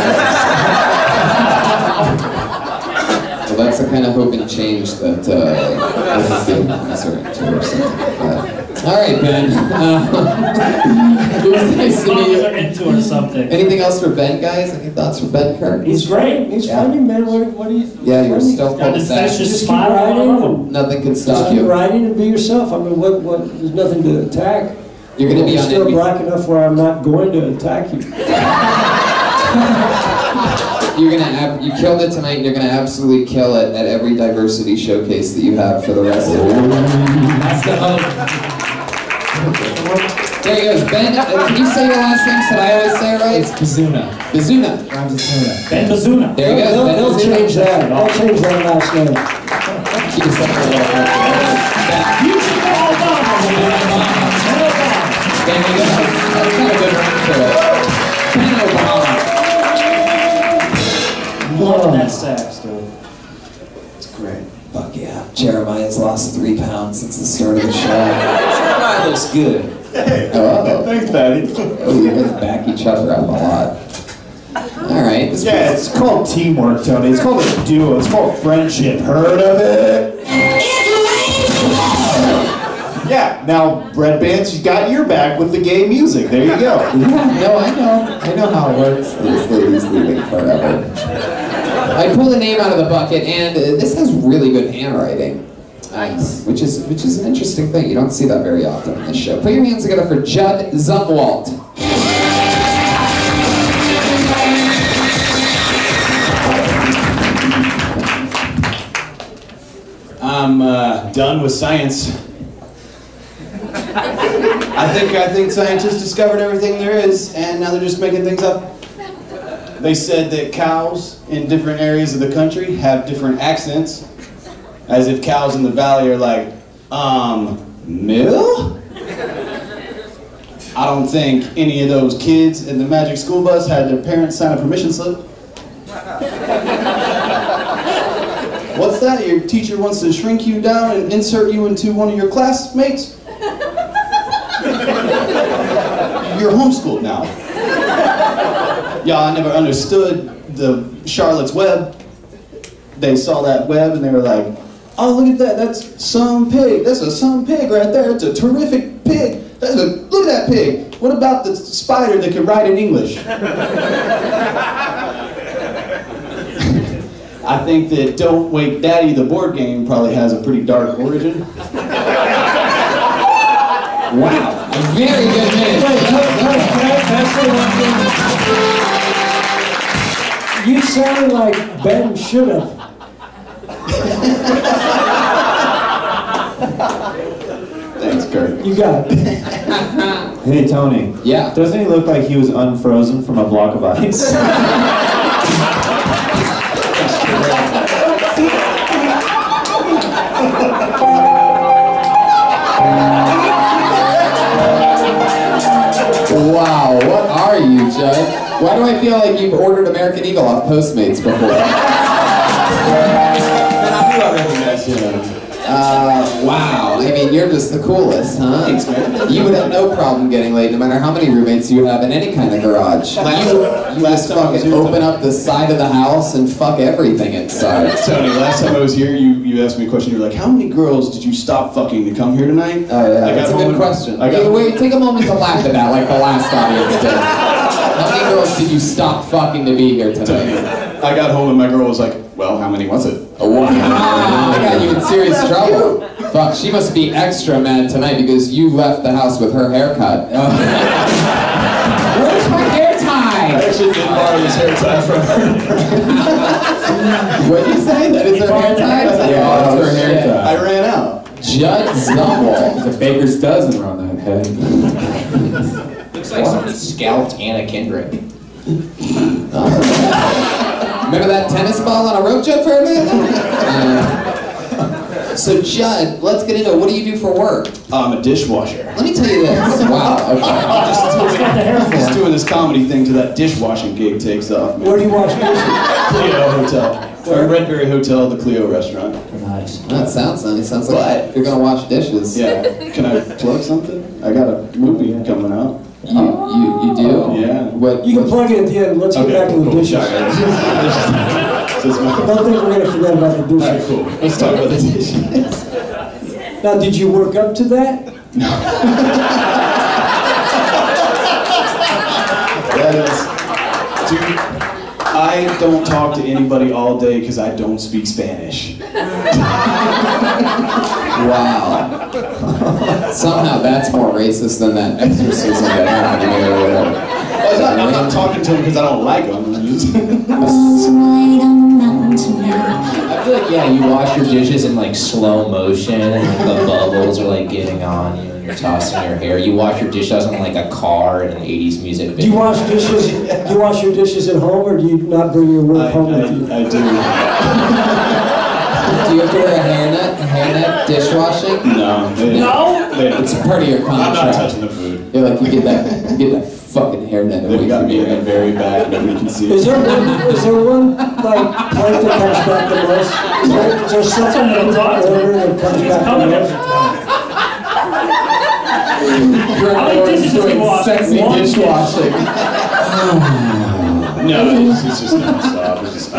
Well, that's the kind of hope and change that I think the answer to or something like that. All right, Ben. It was nice to meet you. Into or something. Anything else for Ben, guys? Any thoughts for Ben Kirk? He's great. He's funny, man. What do you? Yeah, you're still full of Just Just keep smile writing. Nothing can Just stop keep you. writing and be yourself. I mean, what? There's nothing to attack. You're going to be I'm on still NBC. black enough where I'm not going to attack you. You killed it tonight, and you're gonna absolutely kill it at every diversity showcase that you have for the rest of the year. That's the hope. There he goes, Ben. Can you say your last name so I always say it right? It's Bazuna. Bazuna. Rhymes with tuna. Ben Bazuna. There he goes. Ben They'll Bazuna. change that. They'll change that last name. Keep it separate. There he goes. That's kind of good ring to it. Ben Obama. Love that sax, dude. It's great. Fuck yeah. Jeremiah's lost 3 pounds since the start of the show. Jeremiah looks good. Oh. Thanks, Patty. Oh, you guys back each other up a lot. All right. Yeah, it's called teamwork, Tony. It's called a duo. It's called friendship. Heard of it? Yeah. Now, Red Band's got your back with the gay music. There you go. Yeah, no, I know. I know how it works. This lady's leaving forever. I pulled a name out of the bucket, and this has really good handwriting. Nice. Which is an interesting thing. You don't see that very often in this show. Put your hands together for Judd Zumwalt. I'm done with science. I think scientists discovered everything there is, and now they're just making things up. They said that cows in different areas of the country have different accents, as if cows in the valley are like, mill? I don't think any of those kids in the Magic School Bus had their parents sign a permission slip. What's that? Your teacher wants to shrink you down and insert you into one of your classmates? You're homeschooled now. Y'all never understood the Charlotte's Web. They saw that web and they were like, oh, look at that, that's some pig. That's a some pig right there. It's a terrific pig. Look at that pig. What about the spider that can write in English? I think that Don't Wake Daddy, the board game, probably has a pretty dark origin. Wow, a very good minute. Wait, can I say one thing? You sound like Ben should have. Thanks, Kurt. You got it. Hey, Tony. Yeah. Doesn't he look like he was unfrozen from a block of ice? Wow, what are you, Judd? Why do I feel like you've ordered American Eagle off Postmates before? Man, I knew I recognized him. Wow. I mean, you're just the coolest, huh? Thanks, man. You would have no problem getting laid no matter how many roommates you have in any kind of garage. You just fucking open up the side of the house and fuck everything inside. Tony, last time I was here, you asked me a question. You were like, how many girls did you stop fucking to come here tonight? Oh, yeah, that's a good question. Wait, take a moment to laugh at that like the last audience did. How many girls did you stop fucking to be here tonight? I got home and my girl was like, well, how many was it? Oh, wow. I got you in serious trouble. Fuck, she must be extra mad tonight because you left the house with her haircut. Where's my hair tie? I actually did borrow this hair tie from her. What'd you say? That is her hair tie? Yeah, that's her hair tie. I ran out. Judd Zumwalt. The baker's dozen around that head. Looks like somebody scalped Anna Kendrick. Remember that tennis ball on a rope jump for a minute? So Judd, let's get into it. What do you do for work? I'm a dishwasher. Let me tell you this. Wow, okay. I'm just doing this comedy thing till that dishwashing gig takes off. Man. Where do you wash dishes? Clio Hotel. Or Redberry Hotel, the Clio restaurant. Nice. That sounds nice. Sounds like you're gonna wash dishes. Yeah. Can I plug something? I got a movie coming out. You do? Yeah. What? You can plug it at the end. Let's get back to the dishes. Sorry. I don't think we're going to forget about the dishes. Alright, cool. Let's talk about the dishes. Now, did you work up to that? No. That is, dude, I don't talk to anybody all day because I don't speak Spanish. Wow. Somehow that's more racist than that exorcism that happened here or whatever. I'm not talking to them because I don't like them. I feel like, yeah, you wash your dishes in like slow motion and like, the bubbles are like getting on you and you're tossing your hair. You wash your dishes on like a car in an 80s music video. Do you wash dishes? Do you wash your dishes at home, or do you not bring your work home with you? I do. Do you have to wear a hairnet dishwashing? No. It's part of your contract. I'm not touching the food. You're like, you get that fucking hairnet away They've got from me me. in the very back, nobody can see it. Is there one like part that comes back the most? Is there something that comes back the most? You're How many dishes have you washed? sexy One dishwashing. No, it's just non-stop. It's just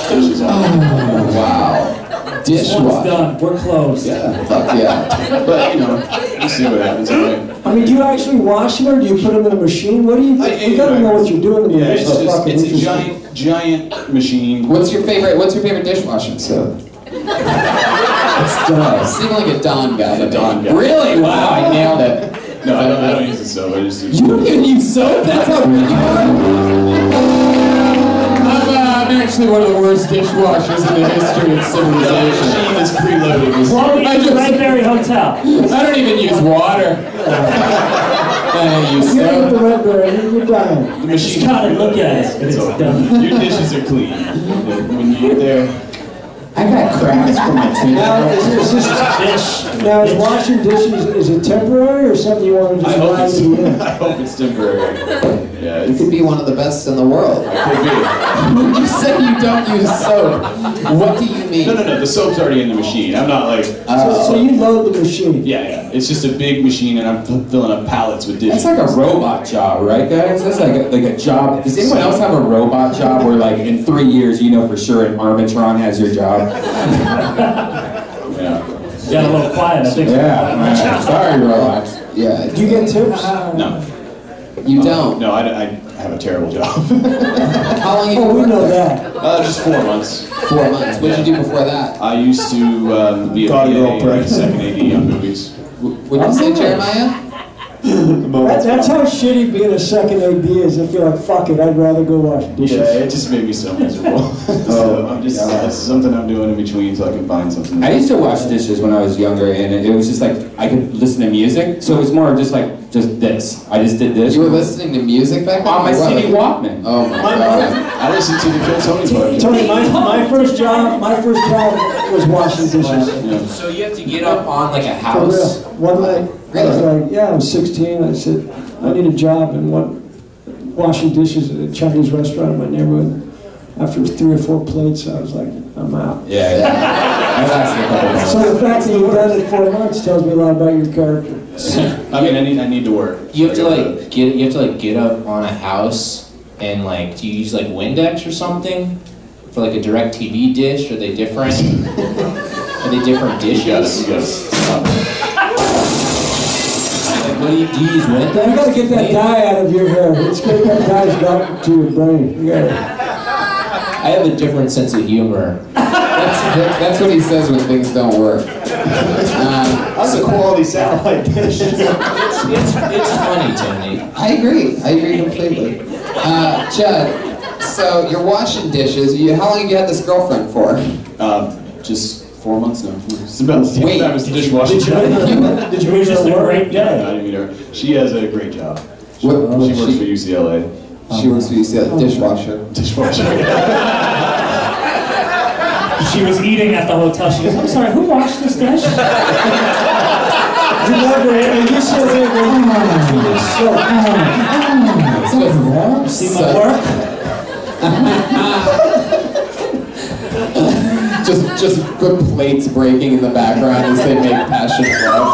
dishes all. Wow. One's Dishwash. done. We're closed. Yeah, fuck yeah. But, you know, we'll see what happens. Anyway. I mean, do you actually wash them, or do you put them in a machine? What do you? You gotta know what you're doing to Yeah, make it's this just, fucking it's a interesting. giant machine. What's your favorite dishwashing soap? It's Dawn. Seem like a Dawn guy. A Dawn guy. Really? Wow, I nailed it. No, I don't use the soap. I just use. You don't even use soap? That's how good you are? I'm actually one of the worst dishwashers in the history of The civilization. machine is preloaded. Chloe I at the just- Redberry Hotel. I don't even use water. I use You're with the soap. red bear, you're dying. The machine. Just gotta look at it. It's done. Your dishes are clean. When you get there. I got cracks from my tooth. Now, is this now is washing dishes? Is it temporary or something you want to I just hope ride to the end? it's temporary. Yeah, You could be one of the best in the world. could be. You said you don't use soap. What do you mean? No, the soap's already in the machine. I'm not like... So you load the machine. Yeah. It's just a big machine, and I'm filling up pallets with dishes. That's like a robot job, right, guys? That's like a job. Does anyone else have a robot job where, like, in 3 years, you know for sure an Armatron has your job? Yeah. You got a little quiet, I think. Yeah, man. Sorry, robots. Yeah. Do you get tips? No. You don't? No, I have a terrible job. How long have you Oh, we worked know there? that. Just 4 months. 4 months. What did you do before that? I used to be a PA, second AD on movies. Would you say Jeremiah? That's how shitty being a second AD is. If you're like, fuck it, I'd rather go wash dishes. Yeah, it just made me so miserable. So I'm just, it's something I'm doing in between so I can find something. I used to wash dishes when I was younger, and it was just like I could listen to music, so it was more just like this. I just did this. You were listening to music back then? on my Or what? CD Walkman. Oh my god. I listened to the Kill Tony podcast. Tony, my first job was washing dishes. So you have to get up on like a For house? real. One night, I was like, I was 16. I said, I need a job in washing dishes at a Chinese restaurant in my neighborhood. After 3 or 4 plates, I was like, I'm out. Yeah. I lasted a couple months. So the fact that you've done it 4 months tells me a lot about your character. I mean, I need to work. You have to like get up on a house and like do you use like Windex or something for like a direct TV dish? Are they different? Are they different dishes? Yes. Like, what do you use Windex? You gotta get that dye out of your hair. It's good that dye's got to your brain. You gotta... I have a different sense of humor. That's what he says when things don't work. That's a quality satellite dish. It's funny, Tony. I agree completely. Judd, so you're washing dishes. How long have you had this girlfriend for? Just 4 months now. It's about the same Wait, time as the dishwasher. Did you meet her at work? Great Yeah, I day. didn't meet her. She has a great job. She What- works for UCLA. She works for UCLA, dishwasher. Dishwasher. She was eating at the hotel. She goes, I'm sorry, who washed this dish? You never, and you said it was See my work? just good plates breaking in the background as they make passion love.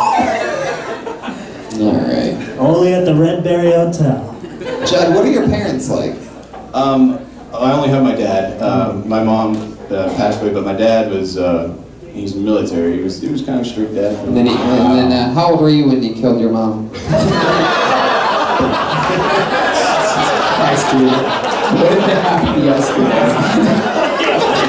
All right. Only at the Redberry Hotel. Judd, what are your parents like? I only have my dad. My mom passed away, but my dad was, he's military. He was kind of a strict dad. And then, how old were you when you killed your mom? Nice, dude. What did that happen yesterday?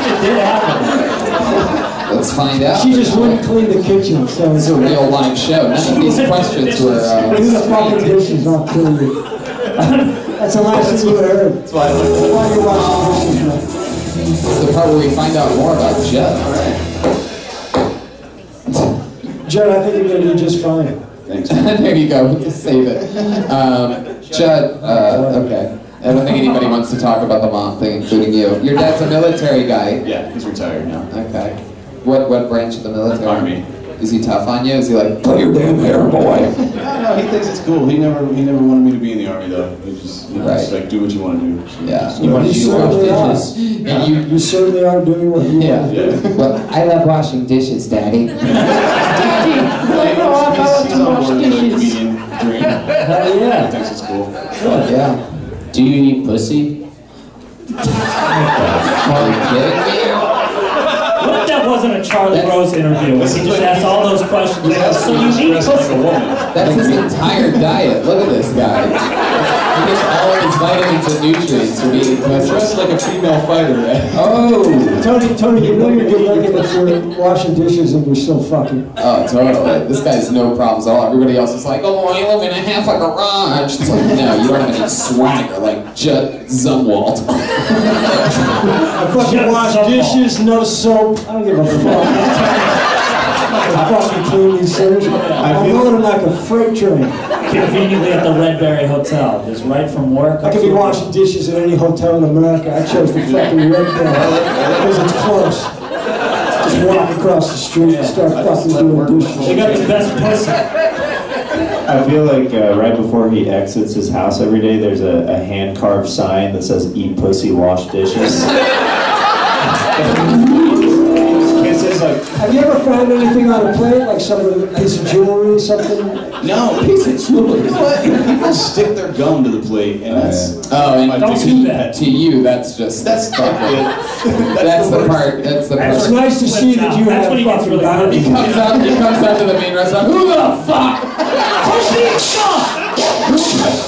It did happen. Let's find out. She just wouldn't clean the kitchen, so It's a real live show. None of these questions were. do the fucking dishes, I'll kill you. That's the last thing you heard. That's why I like While you're washing dishes, man. It's the part where we find out more about Judd. Judd, I think you're gonna do just fine. Thanks. There you go. Just save it. Judd, okay. I don't think anybody wants to talk about the mom thing, including you. Your dad's a military guy. Yeah, he's retired now. Okay. What branch of the military? Army. Is he tough on you? Is he like, put your damn hair, boy? No, he thinks it's cool. He never wanted me to be in the army though. He just, just like do what you want to do. Yeah. You want to do wash dishes? You certainly are doing what you want to do. Well, I love washing dishes, Daddy. He's on board with the comedian dream. Hell yeah. He thinks it's cool. Yeah. Do you eat pussy? Are you kidding me? What if that wasn't a Charlie Rose interview? Where he just asked all those questions. He goes, so you eat pussy? That's his entire diet. Look at this guy. He gets all of his vitamins and nutrients from eating pussy. Dressed like a female fighter, right? Oh! Tony, you know you're good looking if you're washing dishes and you're still fucking. Oh, totally. This guy's no problems at all. Everybody else is like, oh, I live in a half a garage. It's like, no, you don't have any swagger like Judd Zumwalt. I fucking wash dishes, no soap. I don't give a fuck. I fucking clean these things. I'm loading like a freight train. Conveniently at the Redberry Hotel, just right from work. I could be washing dishes at any hotel in America. I chose the fucking Redberry because it's close. Just walk across the street and start fucking doing dishes. They got the best pussy. I feel like right before he exits his house every day, there's a hand-carved sign that says "Eat pussy, wash dishes." Kisses like. Have you ever found anything on a plate, like some piece of jewelry, something? No, piece of jewelry. You know what? People stick their gum to the plate, and that's. Oh, and don't do that. To you, that's just. That's not good. That's the part. That's the part. It's nice to see that you have fucking boundaries. He comes out to the main restaurant. Who the fuck?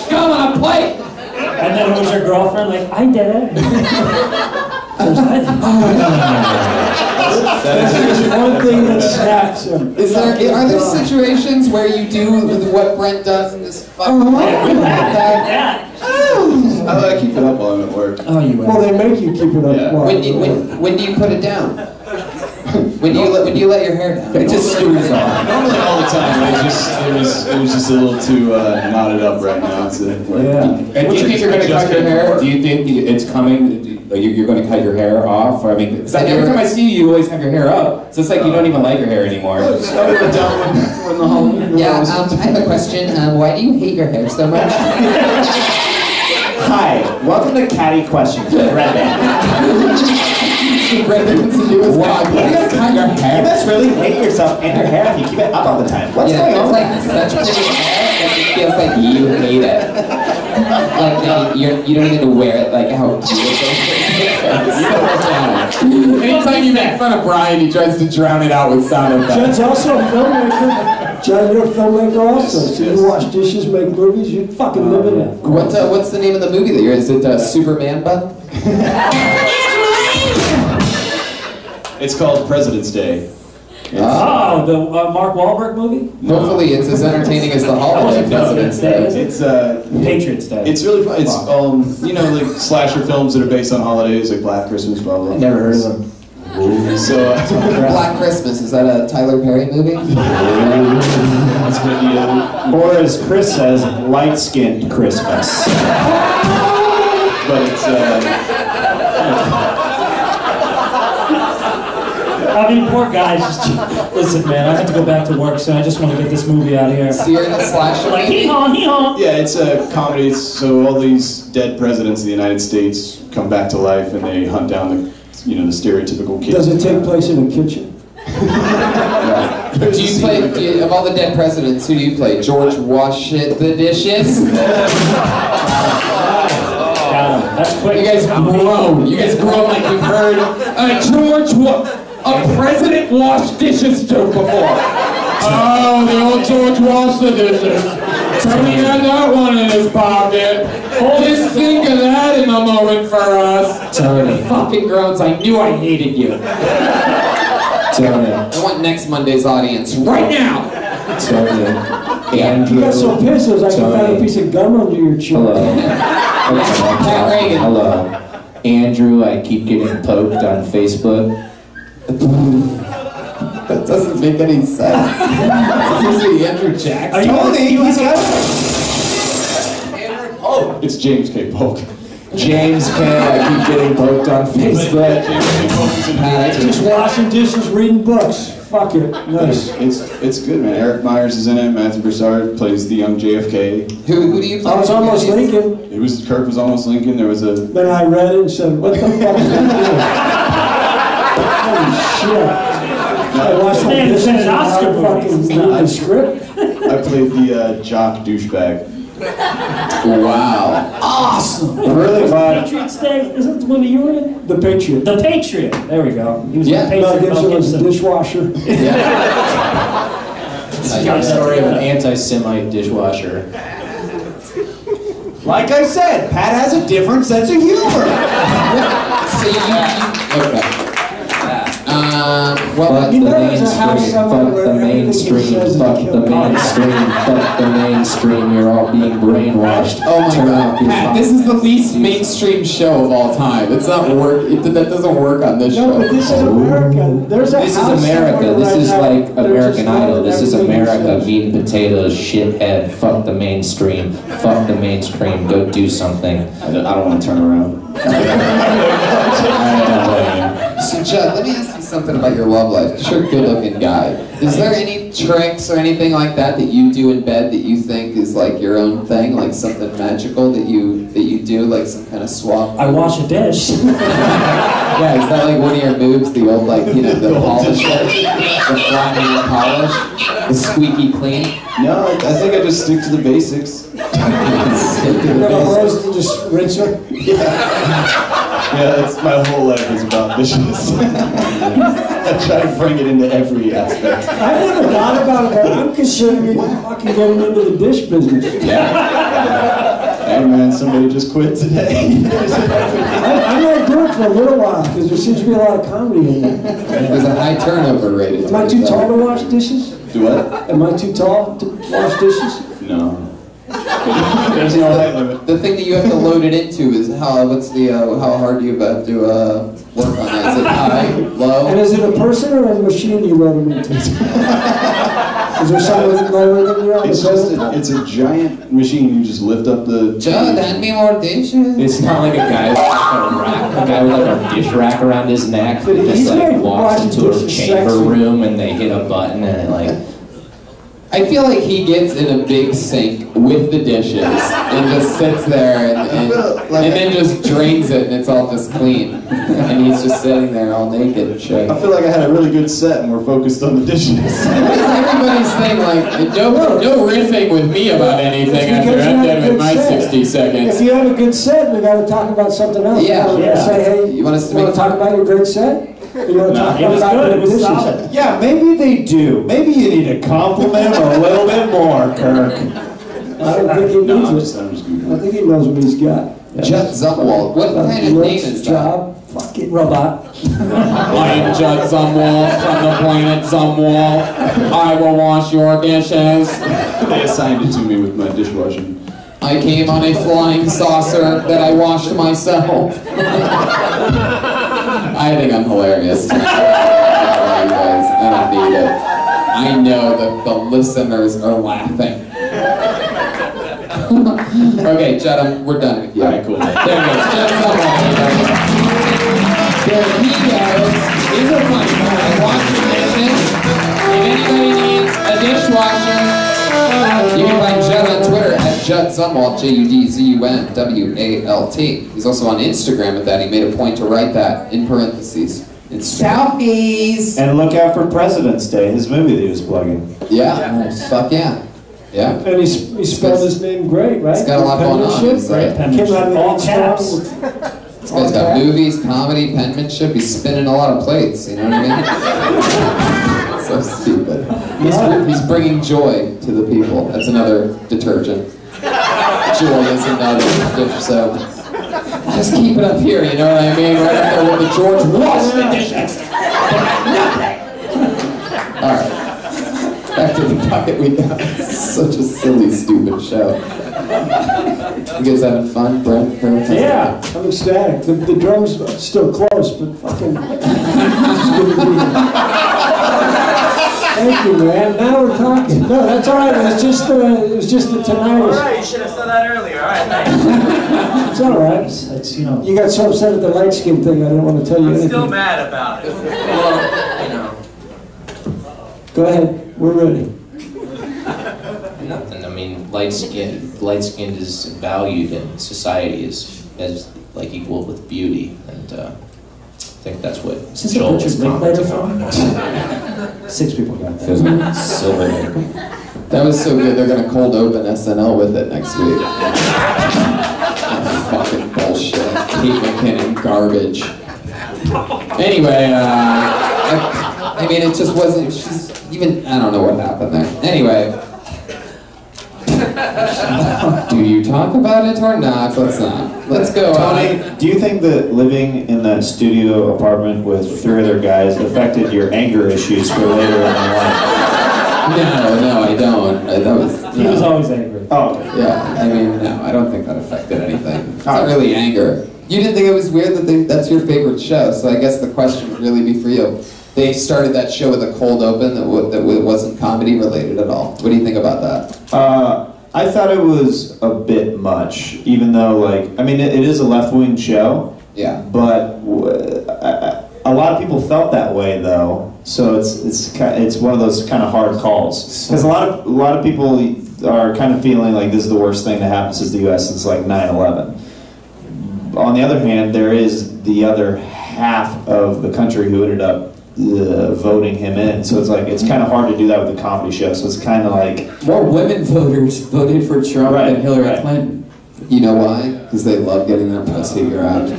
Come on a plate. And then who's your girlfriend? Like, I did it. There's one thing that snaps him. Are there situations where you do what Brent does and just fuck? I keep it up while I'm at work. Oh, you Well, they make you keep it up. Yeah. while- When do you put it down? When do you let your hair down? It just screws on. Normally all the time. It was just a little too knotted up right now. It's And do you think you're going to cut your hair? Do you think it's coming? You're going to cut your hair off? Or, I mean, 'cause every time I see you, you always have your hair up. So it's like you don't even like your hair anymore. when the Halloween. Yeah, I have a question. Why do you hate your hair so much? Hi, welcome to Catty Questions with Red Band. Red Band to do with God. You gotta cut your hair. You must really hate yourself and your hair if you keep it up all the time. What's going on? It's like such pretty hair that it feels like you hate it. Like you don't even to wear it. Like how beautiful. Anytime you make fun of Brian, he tries to drown it out with sound effects. John's also a filmmaker. John, you're a filmmaker also. So you wash dishes, make movies, you fucking live in it. What's the name of the movie that you're in? Is it Superman, bud? It's called President's Day. Oh, the Mark Wahlberg movie? Hopefully it's as entertaining as the holiday President's Day. It's Patriots Day. It's really fun. It's you know, like slasher films that are based on holidays, like Black Christmas, blah blah. I never heard of them. So Black Christmas, is that a Tyler Perry movie? That's gonna be Or as Chris says, light-skinned Christmas. but it's I mean, poor guys. Just listen, man. I have to go back to work, so I just want to get this movie out of here. So you're in the slasher Like, movie? hee-haw. yeah, it's a comedy. So all these dead presidents of the United States come back to life, and they hunt down the the stereotypical kids. Does it take place in a kitchen? Do you play, of all the dead presidents, who do you play? George Wash It the Dishes? That's quick. You guys groan. You guys groan like you've heard a president wash dishes joke before. Oh, the old George Wash the Dishes. Tony had that one in his pocket. Just think of that in a moment for us. Tony. Fucking groans. I knew I hated you. Tony. I want next Monday's audience right now. Tony. Andrew. You got so pissed, it was like you found a piece of gum under your chin. Pat Reagan. Hello. Andrew, I keep getting poked on Facebook. That doesn't make any sense. Is this Andrew Jackson? He's got Andrew Polk. It's James K. Polk. James K. I keep getting poked on Facebook. Just washing dishes, reading books. Fuck it. Nice. It's good, man. Eric Myers is in it. Matthew Broussard plays the young JFK. Who do you play? I was almost Lincoln. Kirk was almost Lincoln. There was a. Then I read it and said, what the fuck is that? Holy shit. I watched my Man, dishes it's an and Oscar I movie. fucking read the script. I played the jock douchebag. Wow. Awesome. Really fun. Patriots Day? Isn't that the movie you were in? The Patriot. The Patriot. There we go. He was Yeah. the Mel Patriot. Gibson was a dishwasher. It's a story of an anti-Semite dishwasher. Like I said, Pat has a different sense of humor. So okay. Well, Fuck the mainstream, fuck the mainstream, you're all being brainwashed. Oh my Turn God, off your Pat, phone. this is the least mainstream show of all time. It's not work. That doesn't work on this No, show. but this is America. There's a This is house America. somewhere This right is now. like They're American just Idol. This is everything he America. says. Meat and potatoes, shithead. Fuck the mainstream. Fuck the mainstream. Go do something. I don't want to turn around. So, Judd, let me ask you something about your love life, 'cause you're a good-looking guy. Is there any tricks or anything like that you do in bed that you think is like your own thing, like something magical that you do, like some kind of swap? I wash a dish. Yeah, is that like one of your moves? The old like the polish, the flattening polish, the squeaky clean. No, I think I just stick to the basics. Stick to the You basics. always just rinse her. Yeah, that's my whole life is about dishes. I try to bring it into every aspect. I never thought about it, but I'm considering fucking getting into the dish business. Hey man, somebody just quit today. I might do it for a little while because there seems to be a lot of comedy in there. There's a high turnover rate. Am I too tall to wash dishes? Do what? Am I too tall to wash dishes? No. There's no height limit. The thing that you have to load it into is how hard do you have to work on that? Is it high, low? And is it a person or a machine you load them into? Is there someone lower than you on the toilet? It's a giant machine. You just lift up the. Joe, hand me more dishes. It's not like a guy with a guy with like a dish rack around his neck that just like walks into a chamber room and they hit a button and it like. I feel like he gets in a big sink with the dishes and just sits there and then just drains it and it's all just clean. And he's just sitting there all naked and shit. I feel like I had a really good set and we're focused on the dishes. It's everybody's thing, like, no riffing with me about anything after I'm done with my 60 seconds. If you have a good set, we got to talk about something else. Yeah. Say, hey, you want us to talk about your great set? You want to talk about good. It was dishes? solid. Yeah, maybe they do. Maybe you need a compliment a little bit more, Kirk. I don't think he needs it. I think he knows what he's got. Judd Zumwalt. What kind of name is that? Job. Fuck it, robot. I am Judd Zumwalt from the planet Zumwalt. I will wash your dishes. They assigned it to me with my dishwashing. I came on a flying saucer that I washed myself. I think I'm hilarious. You guys, I don't need it. I know that the listeners are laughing. Okay, Judd, we're done with you. All right, cool. There he goes. Judd Zumwalt. There he goes. He's a funny guy. Washing dishes. If anybody needs a dishwasher, you can find Judd on Twitter at Judd Zumwalt, JUDZUMWALT. He's also on Instagram at that. He made a point to write that in parentheses. It's selfies. And look out for President's Day, his movie that he was plugging. Yeah, nice. Fuck yeah. Yeah. And he spelled his name great, right? He's got a lot going on. He's, Came out of all caps. This guy's got movies, comedy, penmanship. He's spinning a lot of plates, you know what I mean? So stupid. He's bringing joy to the people. That's another detergent. Joy is another dish soap. Just keep it up here, you know what I mean? Right up there with the George Washington dishes. Alright. Back to the bucket we got. It's such a silly, stupid show. You guys having fun, Brent? Yeah, I'm ecstatic. The drums are still close, but fucking. Thank you, man. Now we're talking. No, that's all right. It was just the tinnitus. All right, you should have said that earlier. All right, thanks. It's all right. It's you know. You got so upset at the light skin thing. I didn't want to tell you I'm anything. still mad about it. Well, you know. Go ahead. We're ready. Nothing. I mean, light skinned is valued in society as like equal with beauty, and I think that's what Is this a Joel Richard was Linklater commenting film? on. 6 people got that. Silver. That was so good. They're gonna cold open SNL with it next week. Oh, fucking bullshit. Kate McKinnon garbage. Anyway, I mean, it just wasn't. She's even. I don't know what happened there. Anyway. Do you talk about it or not? Let's not. Let's go. Tony, do you think that living in that studio apartment with 3 other guys affected your anger issues for later in life? No, I don't. He was always angry. Oh, yeah. I mean, no, I don't think that affected anything. It's not really anger. You didn't think it was weird that that's your favorite show, so I guess the question would really be for you. They started that show with a cold open that wasn't comedy related at all. What do you think about that? I thought it was a bit much, even though, like, I mean, it is a left-wing show. Yeah. But a lot of people felt that way though, so it's one of those kind of hard calls because a lot of people are kind of feeling like this is the worst thing that happened since the U.S. since like 9/11. On the other hand, there is the other half of the country who ended up voting him in. So it's like it's kind of hard to do that with a comedy show. So it's kind of like more women voters voted for Trump than Hillary Clinton. You know why? Because they love getting their pussy grabbed.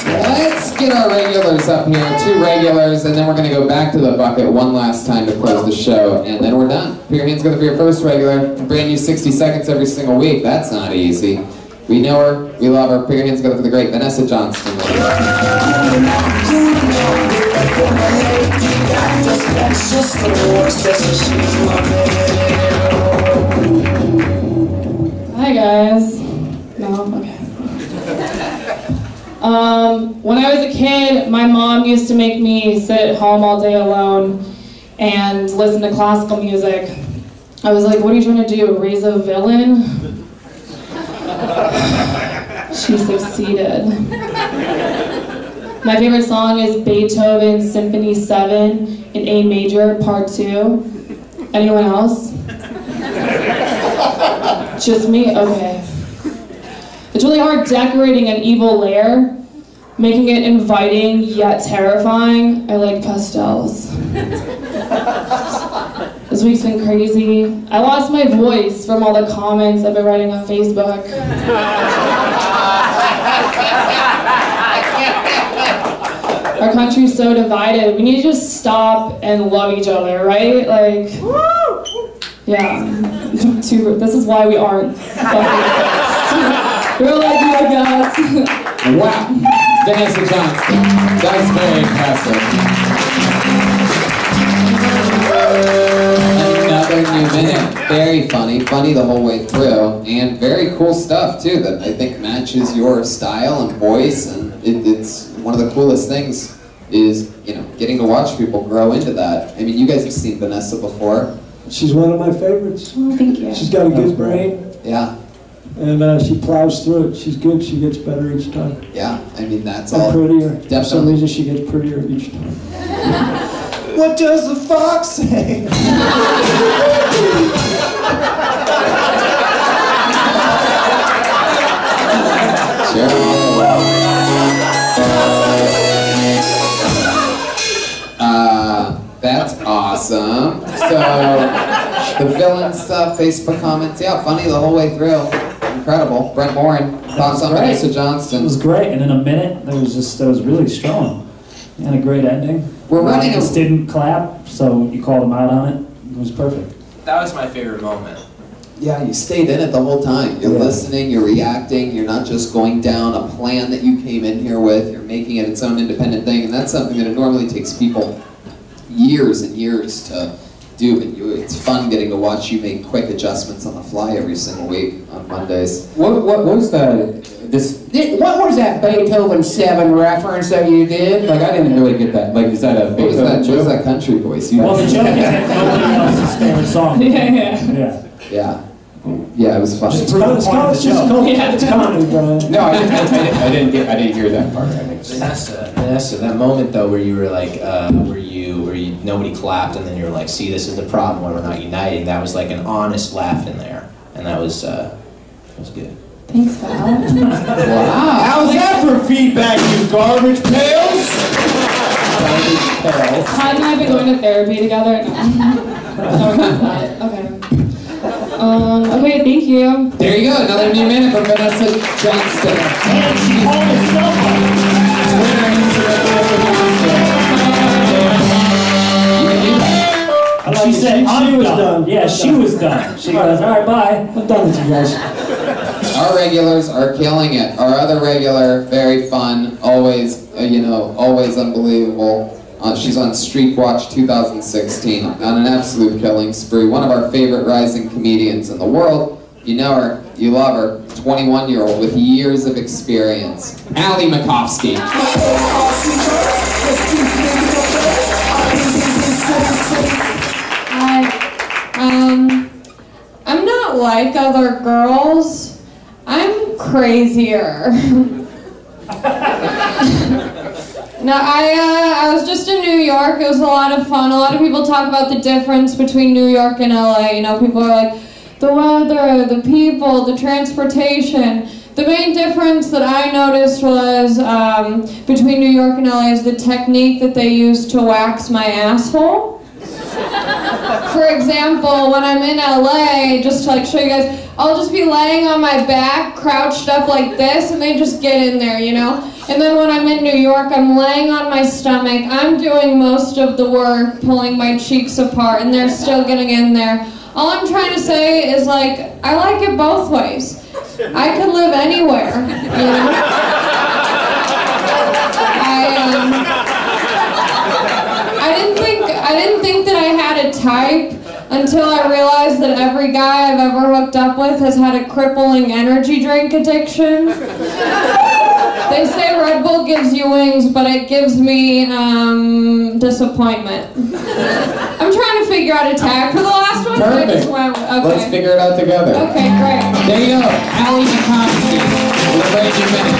Let's get our regulars up here, 2 regulars, and then we're going to go back to the bucket one last time to close the show, and then we're done. Put your hands together for your first regular. Brand new 60 seconds every single week. That's not easy. We know her. We love her. Put your hands together for the great Vanessa Johnston. Hi guys. No, okay. When I was a kid, my mom used to make me sit at home all day alone and listen to classical music. I was like, what are you trying to do, raise a villain? She succeeded. My favorite song is Beethoven's Symphony 7 in A major, part 2. Anyone else? Just me? Okay. It's really hard decorating an evil lair, making it inviting yet terrifying. I like pastels. This week's been crazy. I lost my voice from all the comments I've been writing on Facebook. Our country's so divided. We need to just stop and love each other, right? Like, yeah. This is why we aren't fucking we're like you guys. Wow. Vanessa Johnston. That's very impressive. Another new minute. Very funny. Funny the whole way through. And very cool stuff, too, that I think matches your style and voice. And it's one of the coolest things is, you know, getting to watch people grow into that. I mean, you guys have seen Vanessa before. She's one of my favorites. Oh, thank you. She's got a good brain. Yeah. And she plows through it. She's good. She gets better each time. Yeah, I mean, that's and all. Prettier. Definitely. For some reason, she gets prettier each time. What does the fox say? That's awesome. So, the villain stuff, Facebook comments, yeah, funny the whole way through. Incredible. Brent Morin, thoughts on Vanessa Johnston? It was great, and in a minute, it was really strong. And a great ending. We're running audience didn't clap, so you called them out on it. It was perfect. That was my favorite moment. Yeah, you stayed in it the whole time. You're listening, you're reacting, you're not just going down a plan that you came in here with, you're making it its own independent thing, and that's something that it normally takes people years and years to do, but it's fun getting to watch you make quick adjustments on the fly every single week on Mondays. What was what was that Beethoven 7 reference that you did? Like, I didn't really get that. Like, is that a Beethoven joke? What was that country voice? Well, the joke is that nobody else's favorite song. Yeah, it was fun. Just prove the point of the joke. It's comedy, bro. No, I didn't hear that part. Vanessa, that moment though, where you were like, where nobody clapped, and then you were like, "See, this is the problem why we're not uniting." That was like an honest laugh in there, and that was good. Thanks, Val. Wow. How's that for feedback, you garbage pails? Garbage pails. Todd and I have been going to therapy together. No, one knows that. Okay. Okay, thank you. There you go, another new minute from Vanessa Johnston. And she called herself Twitter, Instagram, She said, she was done. Yeah, she was done. She goes, all right, bye. I'm done with you guys. Our regulars are killing it. Our other regular, very fun, always, always unbelievable. She's on Street Watch 2016 on an absolute killing spree. One of our favorite rising comedians in the world. You know her, you love her. 21-year-old with years of experience. Allie Makovsky. Hi. I'm not like other girls. I'm crazier. No, I was just in New York. It was a lot of fun. A lot of people talk about the difference between New York and LA. You know, people are like, the weather, the people, the transportation. The main difference that I noticed was between New York and LA is the technique that they use to wax my asshole. For example, when I'm in LA, just to like show you guys, I'll just be laying on my back, crouched up like this, and they just get in there, you know? And then when I'm in New York, I'm laying on my stomach, I'm doing most of the work, pulling my cheeks apart, and they're still getting in there. All I'm trying to say is, like, I like it both ways. I could live anywhere, you know? I didn't think that I had a type until I realized that every guy I've ever hooked up with has had a crippling energy drink addiction. They say Red Bull gives you wings, but it gives me disappointment. I'm trying to figure out a tag for the last one. Perfect. I just went, okay. Let's figure it out together. Okay, great. There you go. Allie Makovsky with a brand new minute.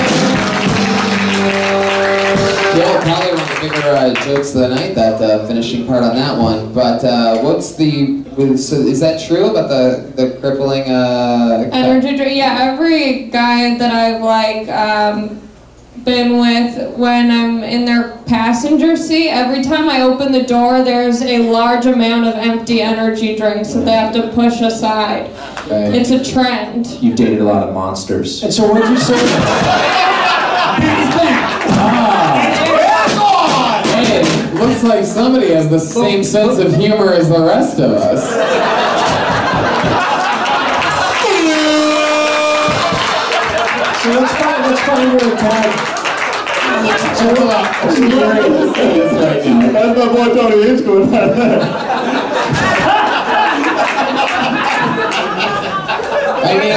Joel probably one of the bigger jokes of the night, that finishing part on that one. But so is that true about the crippling energy drink? Yeah, every guy that I've been with, when I'm in their passenger seat, every time I open the door, there's a large amount of empty energy drinks that they have to push aside. Okay. It's a trend. You've dated a lot of monsters. And so what'd you say? Hey, looks like somebody has the same sense of humor as the rest of us. So let's find your tag. That's my boy Tony Hitchcock right there. I mean, I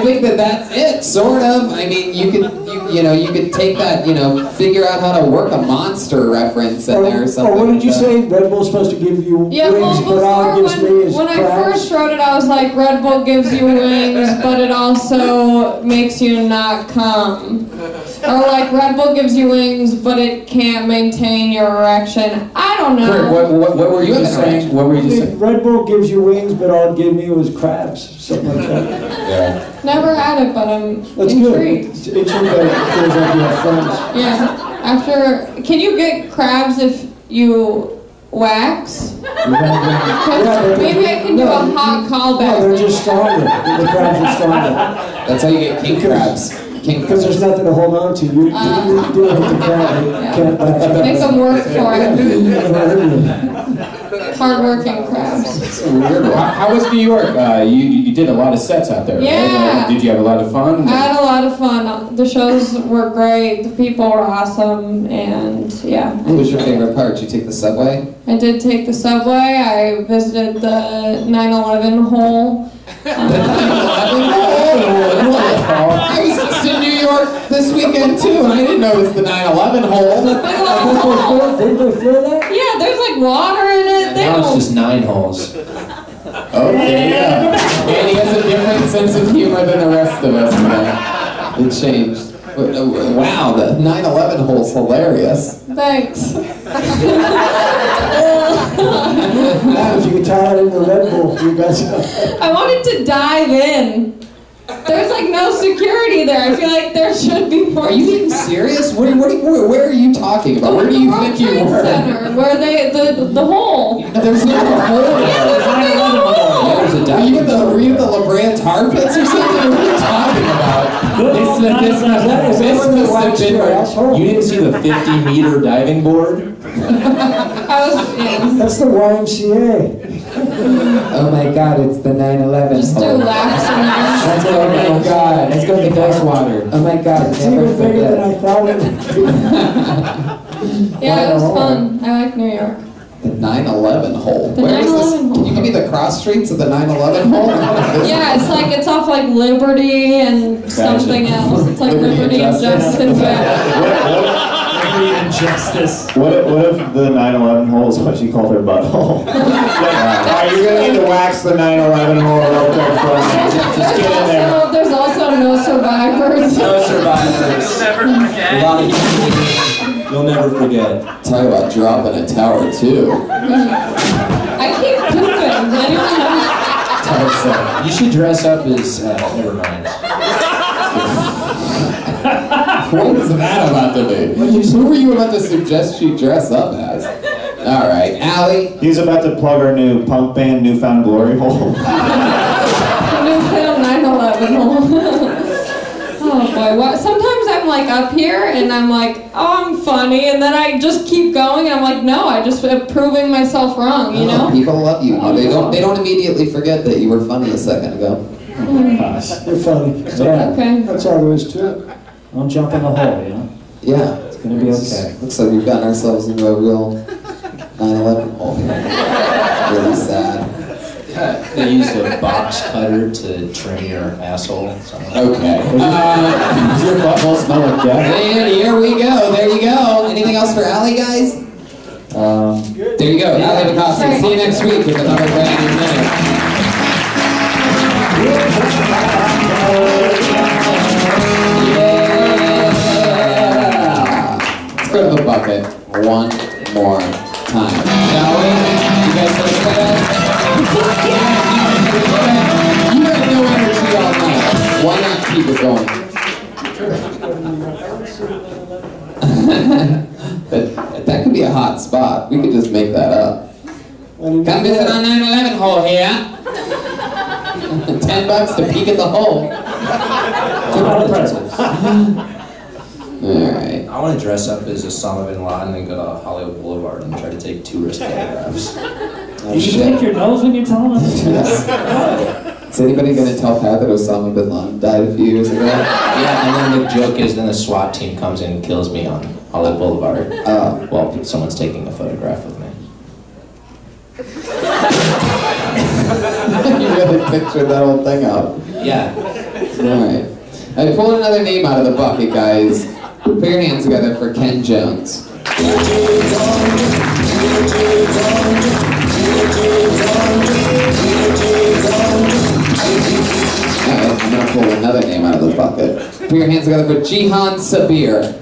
think that that's it, sort of. I mean, you could take that, figure out how to work a monster reference in there or something. Or what did you say? Red Bull's supposed to give you wings, but all it gives me is when I crabs? first wrote it, I was like, Red Bull gives you wings, but it also makes you not come. Or like, Red Bull gives you wings, but it can't maintain your erection. I don't know. Kurt, what were you just saying? What were you just saying? Red Bull gives you wings, but all it gave me was crabs. Something like that. Yeah. Never had it, but I'm That's intrigued. good. It's intriguing that it feels like you have friends. Yeah. Can you get crabs if you wax? Maybe I can do a hot callback. No, they're just stronger. The crabs are stronger. That's how you get king crabs. Because there's nothing to hold on to. You do hit the crab. Make them work for it. Hard-working crabs. How was New York? You did a lot of sets out there, Yeah. right? Did you have a lot of fun? I had a lot of fun. The shows were great. The people were awesome, and yeah. What was your favorite part? Did you take the subway? I did take the subway. I visited the 9/11 hole. I was just in New York this weekend too, and I didn't notice the 9/11 hole. Didn't they fill that? Yeah, there's like water in it. They Now it's don't. just 9 holes. Okay, yeah. And he has a different sense of humor than the rest of us, man. It changed. Wow, the 9/11 hole's hilarious. Thanks. Now, if you could tie it in the Red Bull, you guys. I wanted to dive in. There's like no security there. I feel like there should be more. Are you being serious? Where are you talking about? Where do you think you were? Center, where the hole. There's no hole there. Are you at the La Brea Tar Pits or something? What are you talking about? You didn't see the 50-meter diving board? That's the YMCA. Oh my God, it's the 9/11 Just do laps in there. That's Oh my God. Let's go to Ghostwater. Oh my God. It's even bigger than I thought it would be. Yeah, it was fun. I like New York. The 9/11 hole. The Where is this? 9/11 hole. Can you give me the cross streets of the 9/11 hole? Yeah, it's off like Liberty and something else. It's like Liberty and Justice. Justice. What if the 9/11 hole is what she called her butthole? Alright, you're gonna need to wax the 9/11 hole real quick for me. Just get in there. There's also no survivors. No survivors. Never forget. A lot of human you'll never forget. Talk about dropping a tower too. I keep pooping. Anyone knows? You should dress up as, never mind. What is that about to be? Who were you about to suggest she dress up as? Alright, Allie. He's about to plug our new punk band, Newfound Glory hole. Newfound 9/11 hole. Oh boy, sometimes I'm like up here and I'm like, oh, I'm funny, and then I just keep going and I'm like, no, I just am proving myself wrong, you know? People love you. They don't immediately forget that you were funny a second ago. You're funny. Yeah. Okay. That's all there is to it. Don't jump in the hole, you know? Yeah. It's gonna be okay. Looks like we've gotten ourselves into a real 9/11 hole here. Really sad. They used a box cutter to trim your asshole. Okay. Does your butthole smell like death? And here we go. There you go. Anything else for Allie, guys? There you go. Allie Bukowski. See you next week with another brand new minute. Let's go to the bucket one more time. Shall we? You guys want to play that? You have no energy all night. Why not keep it going? that could be a hot spot. We could just make that up. Come visit our 9/11 hole here. $10 to peek at the hole. $2 pretzels. Alright. I want to dress up as Osama bin Laden and go to Hollywood Boulevard and try to take tourist photographs. You should pick your nose when you're telling us. Is anybody going to tell Pat that Osama bin Laden died a few years ago? Yeah, and then the joke is then the SWAT team comes in and kills me on Hollywood Boulevard while someone's taking a photograph with me. You really pictured that whole thing out. Yeah. Alright. I pulled another name out of the bucket, guys. Put your hands together for Ken Jones. Alright, I'm gonna pull another name out of the bucket. Put your hands together for Jihan Sabir.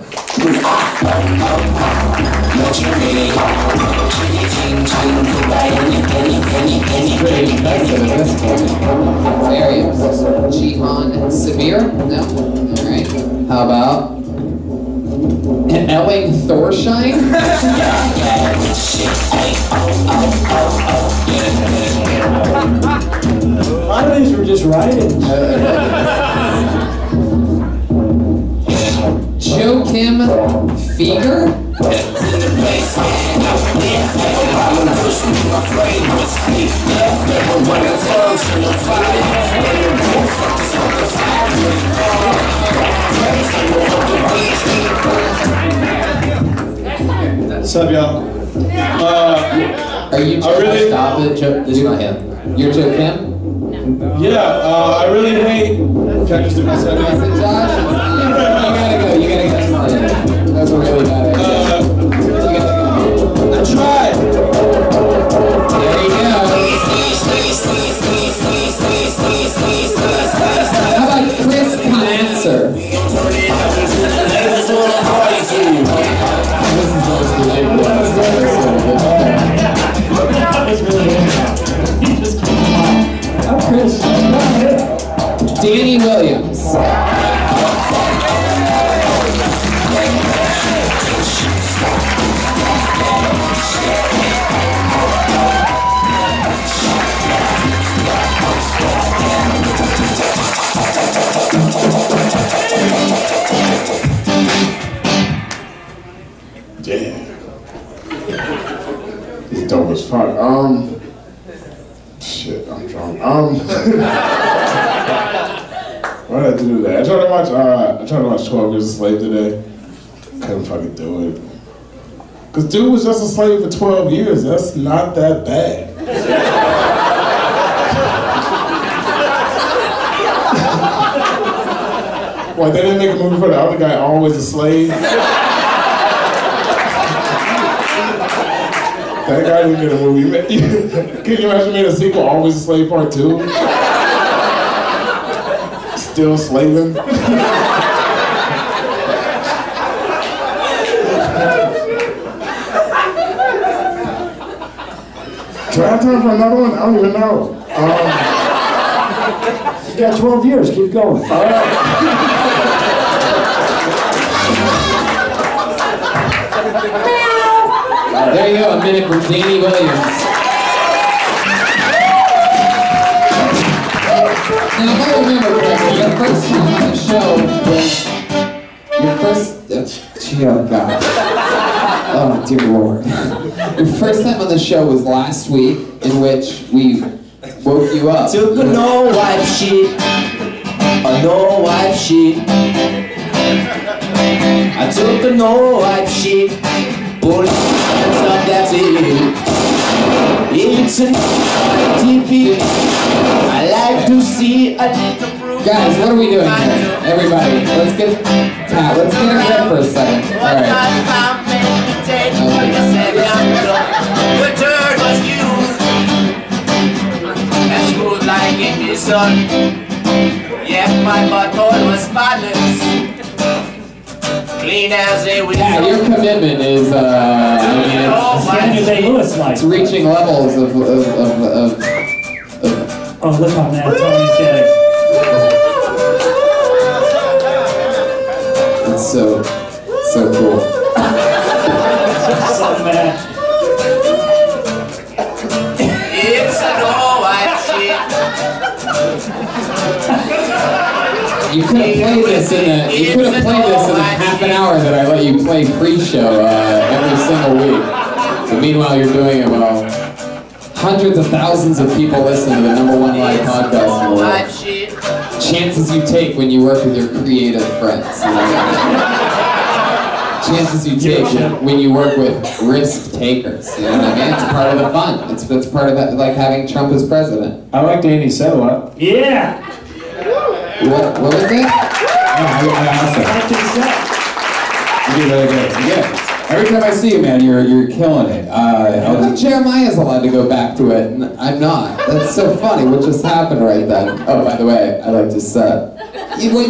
Pretty impressive at this point. Very impressive. Jihan Sabir? No? Alright. How about Elling Thorsheim? A lot of these were just writing. Joachim Fieger? What's up, y'all? Are you Joe? really- Stop it, Joe. This is not him. You're Joachim? Yeah, I really hate. Can I just do my second? Josh? You gotta go. That's a really bad idea. I tried. There you go. How about Chris Cancer? Danny Williams. Yeah. He's dope as fuck. Shit, I'm drunk. Why did I do that? I tried to watch 12 Years a Slave today. Couldn't fucking do it. Cause dude was just a slave for 12 years. That's not that bad. Why, they didn't make a movie for the other guy always a slave? That guy didn't get a movie. Can you imagine made a sequel, Always a Slave Part 2? Still slaving? Do I have time for another one? I don't even know. You got 12 years, keep going. There you go, a minute from Danny Williams. Now, if I remember correctly, your first time on the show was your first. Oh God. Oh dear Lord. Your first time on the show was last week, in which we woke you up. Took a no-wipe sheet, a no-wipe sheet. I took a no-wipe sheet, pulled it up, that's it. It's an TV. I like to see a little proof. Guys, what are we doing here? Everybody, let's get Pat, let's get her head for a second. All right. The turd was used and smooth like in the sun. Yet my butthole was spotless, clean as a whistle. Pat, your commitment is, I mean, it's reaching levels of Oh, look on that, Tony's getting. It's so cool. So mad. It's a no-wipe sheet. You could have played this in the half an hour that I let you play pre-show every single week. But meanwhile, you're doing it well. Hundreds of thousands of people listen to the #1 live podcast in the world. Chances you take when you work with your creative friends. You know? Chances you take when you work with risk takers. You know what I mean? It's part of the fun. It's part of it, like having Trump as president. I like Danny Settle. Yeah. What was it? You did really good. Yeah. Every time I see you, man, you're killing it. I think Jeremiah's allowed to go back to it, and I'm not. That's so funny. What just happened right then? Oh, by the way, I like to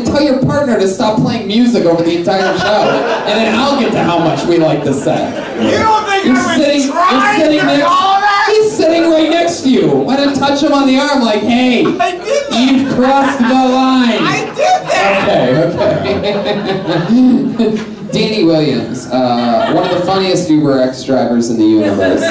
tell your partner to stop playing music over the entire show, and then I'll get to how much we like the set. You don't think He's sitting right next to you. Why not touch him on the arm like, hey, you've crossed the line. I did that! Okay. Danny Williams, one of the funniest Uber X drivers in the universe.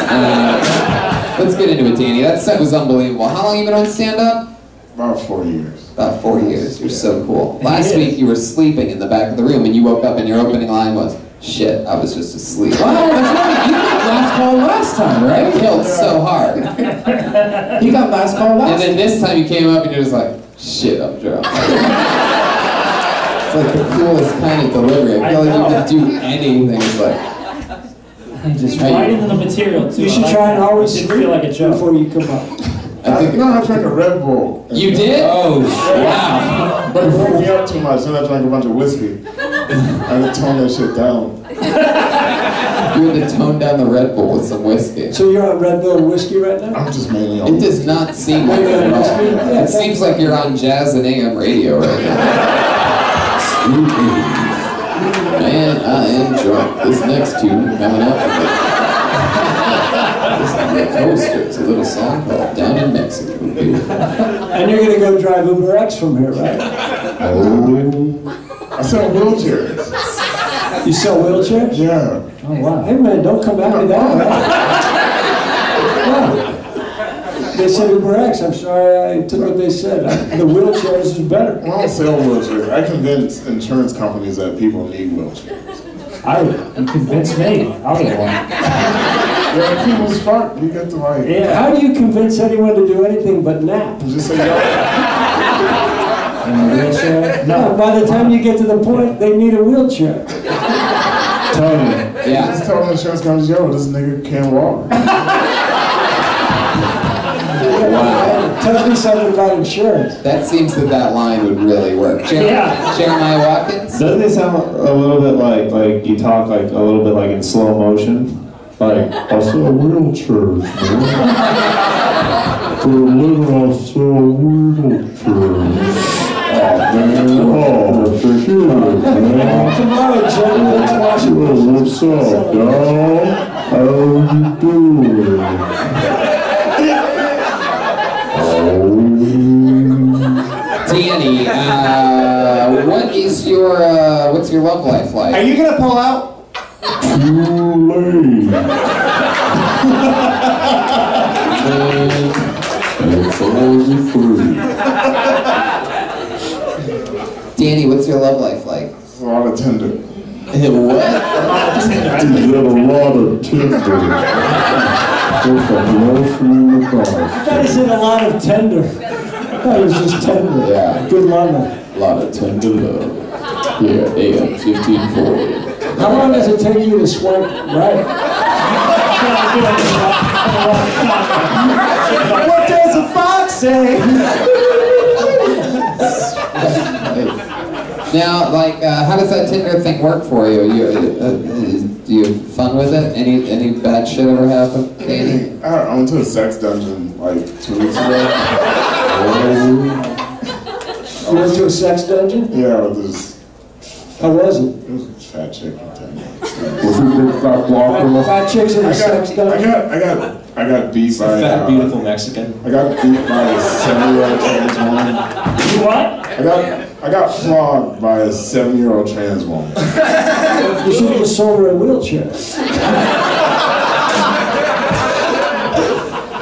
Let's get into it, Danny. That set was unbelievable. How long have you been on stand-up? About 4 years. About 4 years. You're so cool. Last week you were sleeping in the back of the room and you woke up and your opening line was, shit, I was just asleep. Wow, that's right. You got last call last time, right? Killed so hard. He got last call last And then this time you came up and you're just like, shit, I'm drunk. It's like the coolest kind of delivery. I feel like you can do anything. It's like, just right into the material too. You should try and always didn't feel like a joke before you come up. I drank a Red Bull. You did? Oh, wow. But it woke me up too much, so I drank a bunch of whiskey. I had to tone that shit down. You had to tone down the Red Bull with some whiskey. So you're on Red Bull whiskey right now? I'm just mainly on It does not seem like it at all. It seems like you're on Jazz and AM radio right now. Man, I am drunk. This next tune coming up. This is the Coaster. It's a little song called Down in Mexico. And you're gonna go drive Uber X from here, right? I sell wheelchairs. You sell wheelchairs? Yeah. Oh wow. Hey man, don't come at me that way. Wow. They said Uber X. I'm sorry I took what they said. The wheelchairs is better. I don't sell wheelchairs. I convince insurance companies that people need wheelchairs. You convinced me. I'll get one. Yeah, cool as fuck. You get the right. Yeah. How do you convince anyone to do anything but nap? Just say In a wheelchair? wheelchair. No. By the time you get to the point, they need a wheelchair. Tony. Yeah. Just tell the insurance company, yo, this nigga can't walk. Wow. Tell me something about insurance. That seems that line would really work. Jeremiah Watkins? Doesn't it sound a little bit like you talk like a little bit like in slow motion? Like, I saw wheelchairs, man. For a living, I saw wheelchairs. Oh, for sure, man. Tomorrow, Jerry, let's watch it. What's up, dog? How you doing? Danny, what is your what's your love life like? Are you gonna pull out? Too late. It's only free. Danny, what's your love life like? It's a lot of Tinder. What? He's got a lot of Tinder. There's a lotion in the car. I thought he said a lot of tender. I thought it was just tender. Yeah. Good lover. A lot of tender love. Yeah, AM 1540. How long does it take you to swipe right? What does a fox say? Now, like, how does that Tinder thing work for you? Do you have fun with it? Any bad shit ever happen, Danny? I went to a sex dungeon like 2 weeks ago. You went to a sex dungeon? Yeah, with this. How was it? It was a fat chick from Tinder. Was it big fat blocker? Fat chicks in a sex dungeon? I got beat by Fat, beautiful Mexican. I got beat by a 7-year-old trans woman. You what? I got flogged by a 7-year-old trans woman. You should have sold her a wheelchair.